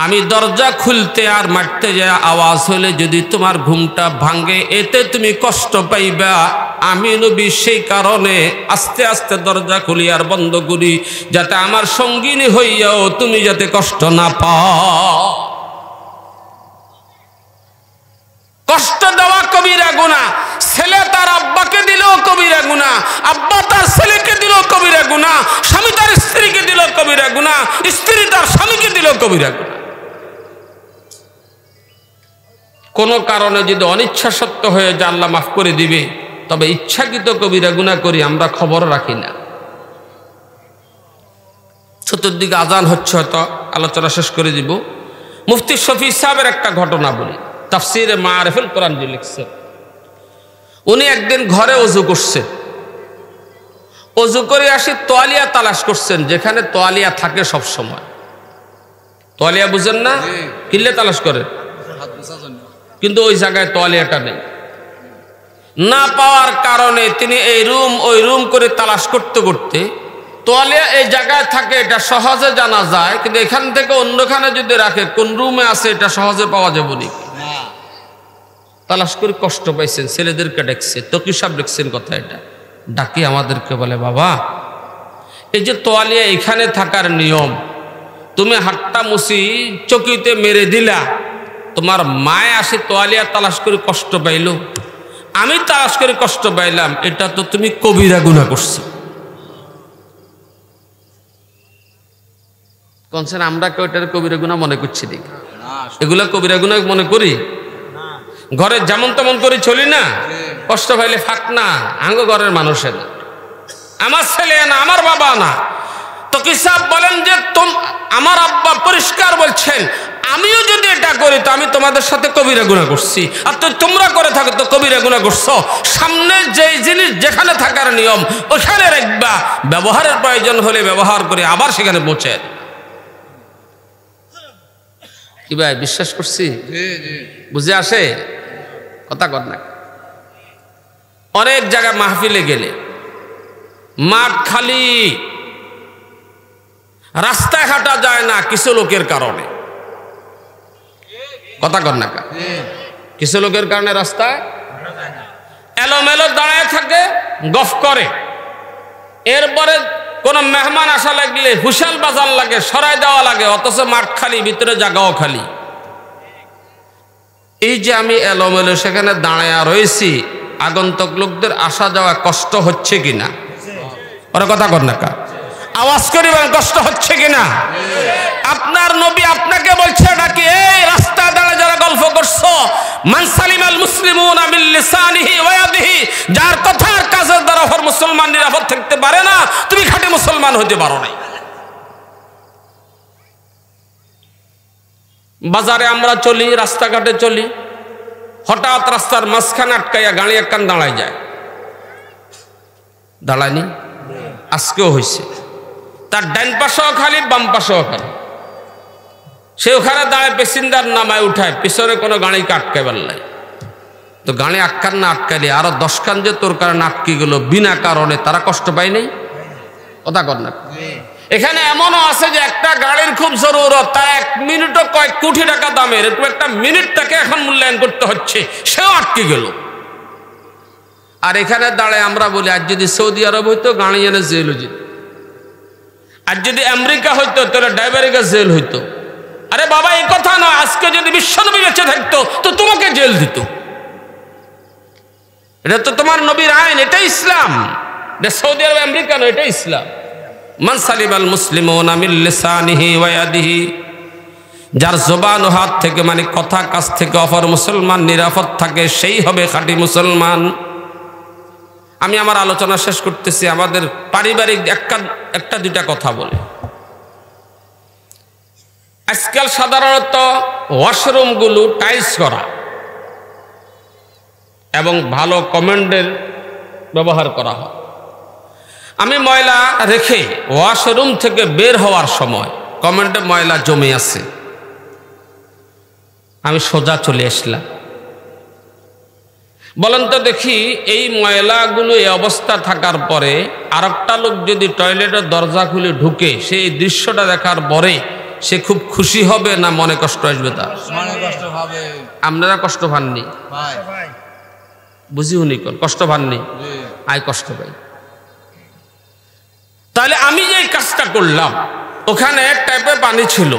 আমি দরজা খুলতে আর মারতে যায় আওয়াজ হলে যদি তোমার ঘুমটা ভাঙে এতে তুমি কষ্ট পাইবা। আমি নবী সেই কারণে আস্তে আস্তে দরজা খুলি আর বন্ধ করি যাতে আমার সঙ্গিনী হইয়াও তুমি যাতে কষ্ট না পাও। কষ্ট দেওয়া কবিরা গুনাহ, ছেলে তার আব্বাকে দিলেও কবিরা গুনাহ, আব্বা তার ছেলেকে দিলেও কবিরা গুনাহ, স্বামী তার স্ত্রীকে দিলেও কবিরা গুনাহ, স্ত্রী তার স্বামীকে দিলেও কবিরা গুনাহ। কোনো কারণে যদি অনিচ্ছা সত্য হয়ে যায় আল্লাহ মাফ করে দিবে, তবে ইচ্ছাকৃত কবিরা গুনাহ করি আমরা খবর রাখি না। চতুর্দিকে আজান হচ্ছে, হয়তো আলোচনা শেষ করে দিব। মুফতি শফি সাহেবের একটা ঘটনা বলি, তাফসিরে মারিফুল কোরআন যে লিখছেন। উনি একদিন ঘরে ওযু করছেন, অজু করে আসি তোয়ালিয়া তালাশ করছেন, যেখানে তোয়ালিয়া থাকে সব সময়। তোয়ালিয়া বুঝেন না? কিনলে তালাশ করে, কিন্তু ওই জায়গায় তোয়ালিয়াটা নেই। না পাওয়ার কারণে তিনি এই রুম ওই রুম করে তালাশ করতে করতে তোয়ালিয়া এই জায়গায় থাকে এটা সহজে জানা যায়, কিন্তু এখান থেকে অন্যখানে যদি রাখে কোন রুমে আছে এটা সহজে পাওয়া যাবে না। তালাশ করে কষ্ট পাইছেন, ছেলেদেরকে ডাকছে, তকি সাহেব দেখছেন কথা, এটা ডাকি আমাদেরকে বলে, বাবা এই যে তোয়ালিয়া এখানে থাকার নিয়ম, তুমি হাট্টা মুসি চকিতে মেরে দিলা, তোমার মায় আসে তোয়ালিয়া তালাশ করে কষ্ট পাইল, আমি তালাশ করে কষ্ট পাইলাম, এটা তো তুমি কবিরা গুনাহ করছো। কোনছেন আমরা কেউ এটার কবিরা গুনাহ মনে করছি দেখি? এগুলা কবিরা গুনাহ মনে করি? ঘরে যেমন তেমন করে চলি না, কষ্ট পাইলে ফাঁক না, আঙ্গ ঘরের মানুষের না, আমার ছেলে না, আমার বাবা না। তো কি সাহেব বলেন যে আমার আব্বা পরিষ্কার বলছেন, আমিও যদি এটা করি তো আমি তোমাদের সাথে কবিরা গুনাহ করছি, আর তো তোমরা করে থাকো তো কবিরা গুনাহ করছো। সামনে যে জিনিস যেখানে থাকার নিয়ম ওখানে রাখবা, ব্যবহারের প্রয়োজন হলে ব্যবহার করে আবার সেখানে পৌঁছে। কি ভাই বিশ্বাস করছি? বুঝে আসে কথা কর না? অনেক জায়গায় মাহফিলে গেলে মাঠ খালি, রাস্তায় হাঁটা যায় না কিছু লোকের কারণে, কথা কর না? কিছু লোকের কারণে রাস্তায় এলোমেলো দাঁড়ায় থাকে, গফ করে। এরপরে কোন মেহমান আসা লাগলে হুশাল বাজার লাগে, সরাই দেওয়া লাগে, অথচ মাঠ খালি, ভিতরে জায়গাও খালি। এই যে আমি এলোমেলো সেখানে দাঁড়ায় রয়েছি, আগন্তুক লোকদের আসা যাওয়া কষ্ট হচ্ছে কিনা? ওরা কথা কর না? আওয়াজ করিবেন, কষ্ট হচ্ছে কিনা? আপনার নবী আপনাকে বলছে নাকি এই রাস্তায় দাঁড়ায় যারা গল্প করছো, মান সালিমাল মুসলিমুনা মিন লিসানিহি ওয়া ইয়াদিহি, যার কথার কাজের দ্বারা হর মুসলমান নিরাপদ থাকতে পারে না, তুমি খাঁটি মুসলমান হতে পারো নাই। বাজারে আমরা চলি, রাস্তাঘাটে চলি, হঠাৎ রাস্তার মাঝখানে আটকাইয়া গাড়ি একখান দাঁড়ায় যায়, দাঁড়ায়নি? আজকেও হয়েছে, তার ডান পাশেও খালি, বাম পাশেও খালি, সে ওখানে দাঁড়ায় প্যাসেঞ্জার নামায় উঠায়, পিছনে কোনো গাড়িকে আটকাই পারলাই, তো গাড়ি আটকান না আটকাইলে আরো 10 খান যে তোর কারণে আটকে গেল বিনা কারণে, তারা কষ্ট পায় নাই? কথা কর না? এখানে এমনও আছে যে একটা গাড়ির খুব জরুরত, তার 1 মিনিটও কয়েক কোটি টাকা দামের, একটু একটা মিনিট তাকে এখন মূল্যায়ন করতে হচ্ছে, সেও আটকে গেল। আর এখানে দাঁড়ায় আমরা বলি, আজ যদি সৌদি আরব হইতো গাড়ি এনে জেল হইত, আর যদি আমেরিকা হইতো তাহলে ড্রাইভারিকা জেল হইতো। আরে বাবা এই কথা নয়, আজকে যদি বিশ্বনবী বেঁচে থাকতো তো তোমাকে জেল দিত। এটা তো তোমার নবীর আইন, এটাই ইসলাম। সৌদি আরব আমেরিকা নয়, এটাই ইসলাম। মান সালিমাল মুসলিমুনা মিন লিসানিহি ওয়া ইয়াদিহি, যার জবান ও হাত থেকে মানে কথা কাজ থেকে অপর মুসলমান নিরাপদ থাকে, সেই হবে খাঁটি মুসলমান। আমি আমার আলোচনা শেষ করতেছি, আমাদের পারিবারিক একটা দুইটা কথা বলে। আজকাল সাধারণত ওয়াশরুমগুলো টাইলস করা এবং ভালো কমেন্ডের ব্যবহার করা হয়। আমি ময়লা রেখে ওয়াশরুম থেকে বের হওয়ার সময় কমেন্টে ময়লা জমে আছে, আমি সোজা চলে আসলাম। বলেন তো দেখি, এই ময়লাগুলো এই অবস্থা থাকার পরে আরেকটা লোক যদি টয়লেটের দরজা খুলে ঢুকে, সেই দৃশ্যটা দেখার পরে সে খুব খুশি হবে না মনে কষ্ট আসবে? তার মনে কষ্ট হবে। আপনারা কষ্ট পাননি? বুঝি উনি কষ্ট পাননি? আই কষ্ট পাই। তাহলে আমি যে কাজটা করলাম, ওখানে ট্যাপে পানি ছিল,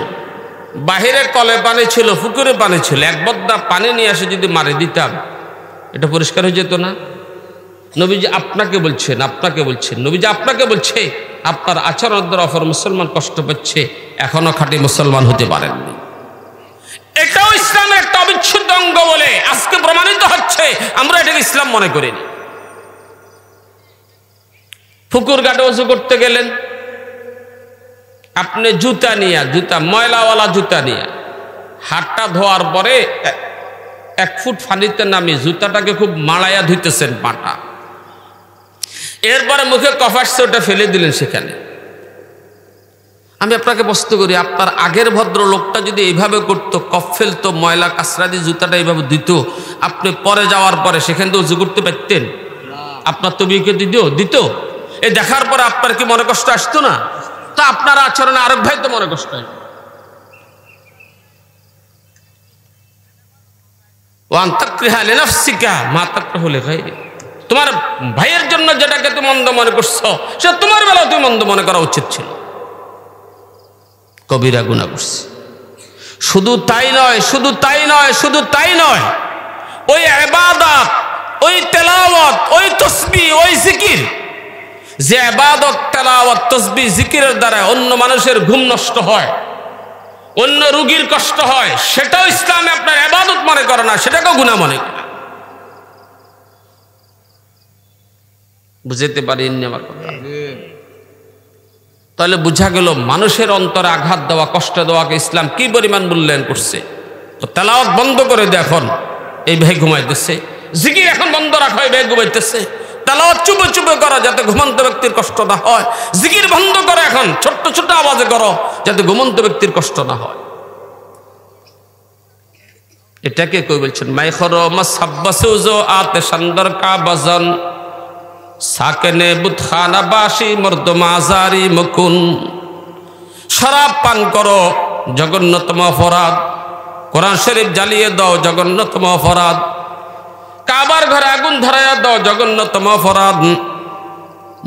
বাহিরে কলে পানি ছিল, পুকুরে পানি ছিল, এক বদ্দা পানি নিয়ে এসে যদি মারি দিতাম, এটা পরিষ্কার হয়ে যেত না? নবীজি আপনাকে বলছেন, আপনাকে বলছেন, নবীজি আপনাকে বলছে আপনার আচরণ দ্বারা অপর মুসলমান কষ্ট পাচ্ছে, এখনো খাঁটি মুসলমান হতে পারেননি। এটাও ইসলামের একটা অবিচ্ছেদ্য অঙ্গ বলে আজকে প্রমাণিত হচ্ছে। আমরা এটাকে ইসলাম মনে করিনি। পুকুর ঘাটে ওযু করতে গেলেন, আপনি জুতা নিয়ে, জুতা ময়লাওয়ালা জুতা নিয়ে হাতটা ধোয়ার পরে 1 ফুট পানিতে নামিয়ে জুতাটাকে খুব মাড়াইয়া ধুইতেছেন পাটা। এরপরে মুখে কফ আসছে, ওটা ফেলে দিলেন সেখানে। আমি আপনাকে প্রশ্ন করি, আপনার আগের ভদ্রলোকটা যদি এইভাবে করতো, কফ ফেলতো, ময়লা কাঁচরা দিয়ে জুতাটা এইভাবে দিত, আপনি পরে যাওয়ার পরে সেখান থেকে উজু করতে পারতেন? আপনার তো বিয়েকে দিত। এই দেখার পরে আপনার কি মনে কষ্ট আসতো না? তা আপনার আচরণে আরেক ভাই তো মনে কষ্ট আসবে। তোমার ভাইয়ের জন্য যেটাকে তুমি মন্দ মনে করছো, সে তোমার বেলা তুমি মন্দ মনে করা উচিত ছিল। কবিরা গুনাহ করছে। শুধু তাই নয়, ওই ইবাদত, ওই তেলাওয়াত, ওই তাসবিহ, ওই জিকির, যে ইবাদত, তেলাওয়াত, তাসবিহ, জিকিরের দ্বারা অন্য মানুষের ঘুম নষ্ট হয়, অন্য রোগীর কষ্ট হয়, সেটাও ইসলামে আপনার ইবাদত মনে করে না, সেটাকেও গুনাহ মনে করে। বুঝতে পারিনি আমার কথা? তাহলে বুঝা গেল মানুষের অন্তরে আঘাত দেওয়া, কষ্ট দেওয়াকে ইসলাম কি পরিমাণ মূল্যায়ন করছে। তো তেলাওয়াত বন্ধ করে দে, এখন এই ভাই ঘুমাইতেছে। জিকির এখন বন্ধ রাখা, এই ভাই ঘুমাইতেছে। তেলাওয়াত চুপে চুপে করো, যাতে ঘুমন্ত ব্যক্তির কষ্ট না হয়। জিকির বন্ধ করো, এখন ছোট্ট ছোট্ট আওয়াজে করো, যাতে ঘুমন্ত ব্যক্তির কষ্ট না হয়। এটাকে কই বলছেন? মাইখরো মাসাব্বাসুজো আতে সুন্দর কা বাজন সাকেনে বুতখানা বাসি মর্দ মাজারি মুকুন। শরাব পান করো, জঘন্যতম অপরাধ। কোরআন শরীফ জ্বালিয়ে দাও, জঘন্যতম অপরাধ। কাবার ঘরে আগুন ধরাইয়া দাও, জঘন্যতম অপরাধ।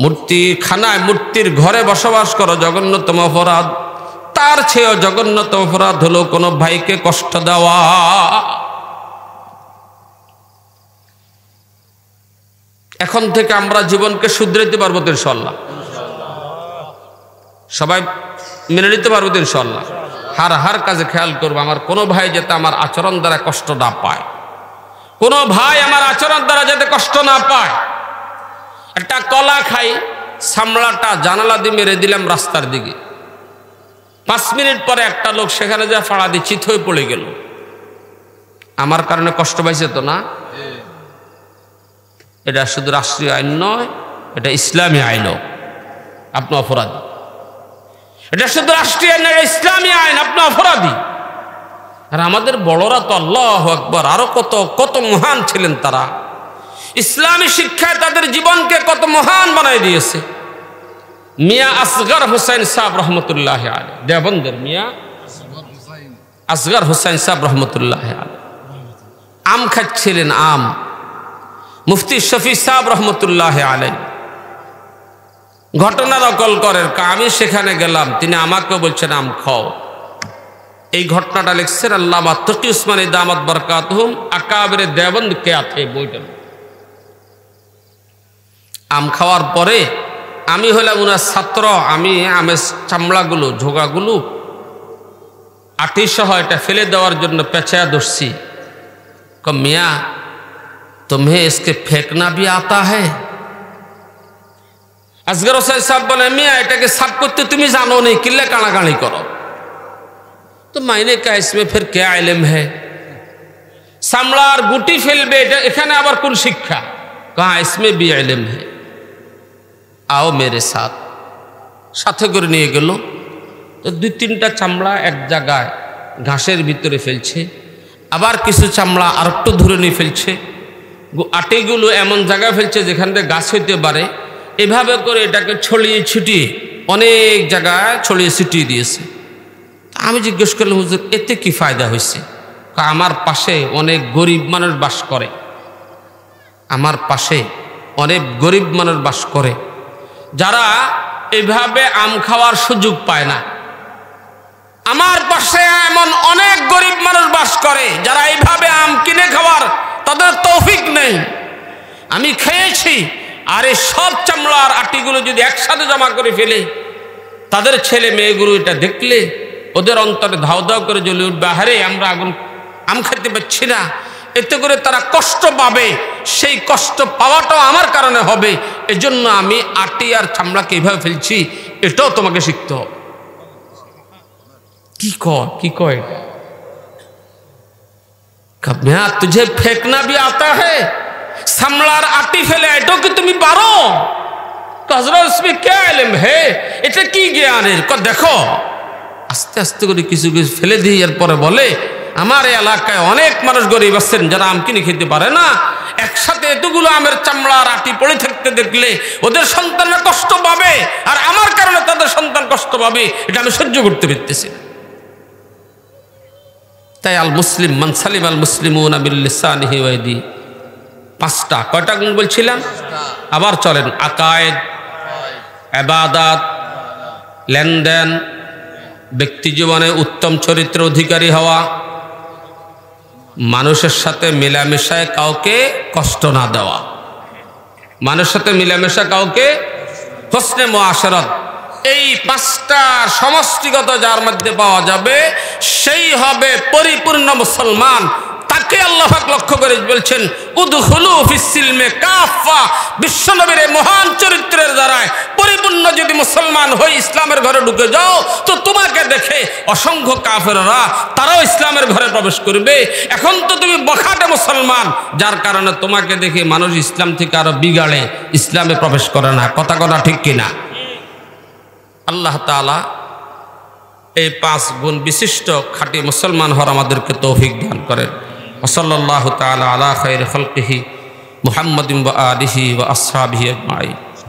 মূর্তি খানায়, মূর্তির ঘরে বসবাস করো, জঘন্যতম অপরাধ। তার চেয়েও জঘন্যতম অপরাধ হলো কোনো ভাইকে কষ্ট দেওয়া। এখন থেকে আমরা জীবনকে শুধরাইতে পারবো তো ইনশাআল্লাহ? সবাই মেনে নিতে পারবো তো ইনশাআল্লাহ? হার কাজে খেয়াল করবো, আমার কোনো ভাই যাতে আমার আচরণ দ্বারা কষ্ট না পায়, কোনো ভাই আমার আচরণ দ্বারা যাতে কষ্ট না পায়। একটা কলা খাই, সামলাটা জানালা দিয়ে মেরে দিলাম রাস্তার দিকে। 5 মিনিট পরে একটা লোক সেখানে যা ফাড়া দিয়ে চিত হয়ে পড়ে গেল। আমার কারণে কষ্ট পাইছে তো না? এটা শুধু রাষ্ট্রীয় আইন নয়, এটা ইসলামী আইনও। আপনি অপরাধী। এটা শুধু রাষ্ট্রীয় আইন, এটা ইসলামী আইন, আপনি অপরাধী। আর আমাদের বড়রা তো আল্লাহু আকবার, আরো কত কত মহান ছিলেন তারা। ইসলামী শিক্ষায় তাদের জীবনকে কত মহান বানাই দিয়েছে। মিয়া আসগর হুসাইন সাহেব রহমতুল্লাহ আলাইহি, দেওবন্দের মিয়া আসগর হুসাইন সাহেব রহমতুল্লাহ আলাইহি আম খাচ্ছিলেন, আম। মুফতি শফি সাহেব রহমতুল্লাহ আলাইহি ঘটনা নকল করেন, আমি সেখানে গেলাম, তিনি আমাকে বলছেন আম খাও। এই ঘটনাটা লিখছেন আল্লামা তকি উসমানী দামাত বরকাতুহুম আকাবিরে দেওবন্দ কে আছে বইটা। আম খাওয়ার পরে আমি হলাম উনার ছাত্র, আমি আমের চামড়াগুলো, ঝোগাগুলো, আটি সহ এটা ফেলে দেওয়ার জন্য পেঁচায়া ধরছি। মিয়া तुम्हें इसके फेंकना भी आता है? असगर हुसैन साहब बोले, मियाँ एटाके साफ करते तुम्हें जानो नहीं, किल्ले कानाकानी करो। तो मैंने कहा इसमें फिर क्या इल्म है? सामलार गुटी फेलबे, एखाने आबार कोन शिक्षा? कहा इसमें भी इल्म है, आओ मेरे साथ। साथे करे निये गेलो। तो 2-3টা চামড়া এক জায়গায় ঘাসের ভিতরে ফেলছে, আবার কিছু চামড়া আরেকটু ধরে নিয়ে ফেলছে। আটিগুলো এমন জায়গায় ফেলছে যেখান থেকে গাছ হইতে পারে। এভাবে করে এটাকে ছড়িয়ে ছিটিয়ে অনেক জায়গায় ছড়িয়ে ছিটিয়ে দিয়েছে। আমি জিজ্ঞেস করলাম, হুজুর এতে কি ফায়দা হয়েছে? আমার পাশে অনেক গরিব মানুষ বাস করে, আমার পাশে অনেক গরিব মানুষ বাস করে, যারা এভাবে আম খাওয়ার সুযোগ পায় না। আমার পাশে এমন অনেক গরিব মানুষ বাস করে, যারা এইভাবে আম কিনে খাওয়ার তাদের তৌফিক নেই। আমি খেয়েছি। আর এই সব চামড়া আর আটিগুলো যদি একসাথে জমা করে ফেলে, তাদের ছেলে মেয়েগুলো এটা দেখলে ওদের অন্তরে ধাও ধাও করে জ্বলে উঠবে, আরে আমরা আম খেতে পাচ্ছি না। এতে করে তারা কষ্ট পাবে, সেই কষ্ট পাওয়াটাও আমার কারণে হবে। এজন্য আমি আটি আর চামড়াকে এইভাবে ফেলছি, এটাও তোমাকে শিখতে হবে। কি কয় মিয়া तुझे फेंकना भी आता है? সামলার আটি ফেলে এটাও কি তুমি পারো? হযরত इसमें क्या इल्म है, এটা কি জ্ঞানের? দেখো আস্তে আস্তে করে কিছু কিছু ফেলে দিয়ে এরপরে বলে, আমার এলাকায় অনেক মানুষ গরিব আছেন যারা আম কিনে খেতে পারে না, একসাথে এতগুলো আমের চামড়া আটি পড়ে থাকতে দেখলে ওদের সন্তানরা কষ্ট পাবে, আর আমার কারণে তাদের সন্তান কষ্ট পাবে, এটা আমি সহ্য করতে পারতেছি না। তাই আল মুসলিম মান সালিম আল মুসলিমুনা বিল লিসানিহি ওয়া ইয়াদিহি, পাঁচটা। কয়টা গুণ বলছিলাম? আবার চলেন। আকায়েদ, ইবাদত, লেনদেন, ব্যক্তি জীবনে উত্তম চরিত্র অধিকারী হওয়া, মানুষের সাথে মেলামেশায় কাউকে কষ্ট না দেওয়া, মানুষের সাথে মেলামেশা কাউকে হোসনে মুআশারাত, এই পাঁচটা সমষ্টিগত যার মধ্যে পাওয়া যাবে সেই হবে পরিপূর্ণ মুসলমান। তাকে আল্লাহ পাক লক্ষ্য করে বলছেন উদখুলু ফিস সিলমে কাফা, বিশ্বনবীর মহান চরিত্রের দ্বারায় পরিপূর্ণ যদি মুসলমান হই, ইসলামের ঘরে ঢুকে যাও, তো তোমাকে দেখে অসংখ্য কাফেররা তারাও ইসলামের ঘরে প্রবেশ করবে। এখন তো তুমি বখাটে মুসলমান, যার কারণে তোমাকে দেখে মানুষ ইসলাম থেকে আরো বিগাড়ে, ইসলামে প্রবেশ করে না। কথা ঠিক কিনা? আল্লাহ তাআলা এই পাঁচ গুণ বিশিষ্ট খাঁটি মুসলমান হওয়ার আমাদেরকে তৌফিক দান করেন। সাল্লাল্লাহু তাআলা আলা খায়রি খালকিহি মুহাম্মাদিন ওয়া আলিহি ওয়া আসহাবিহি আজমাইন।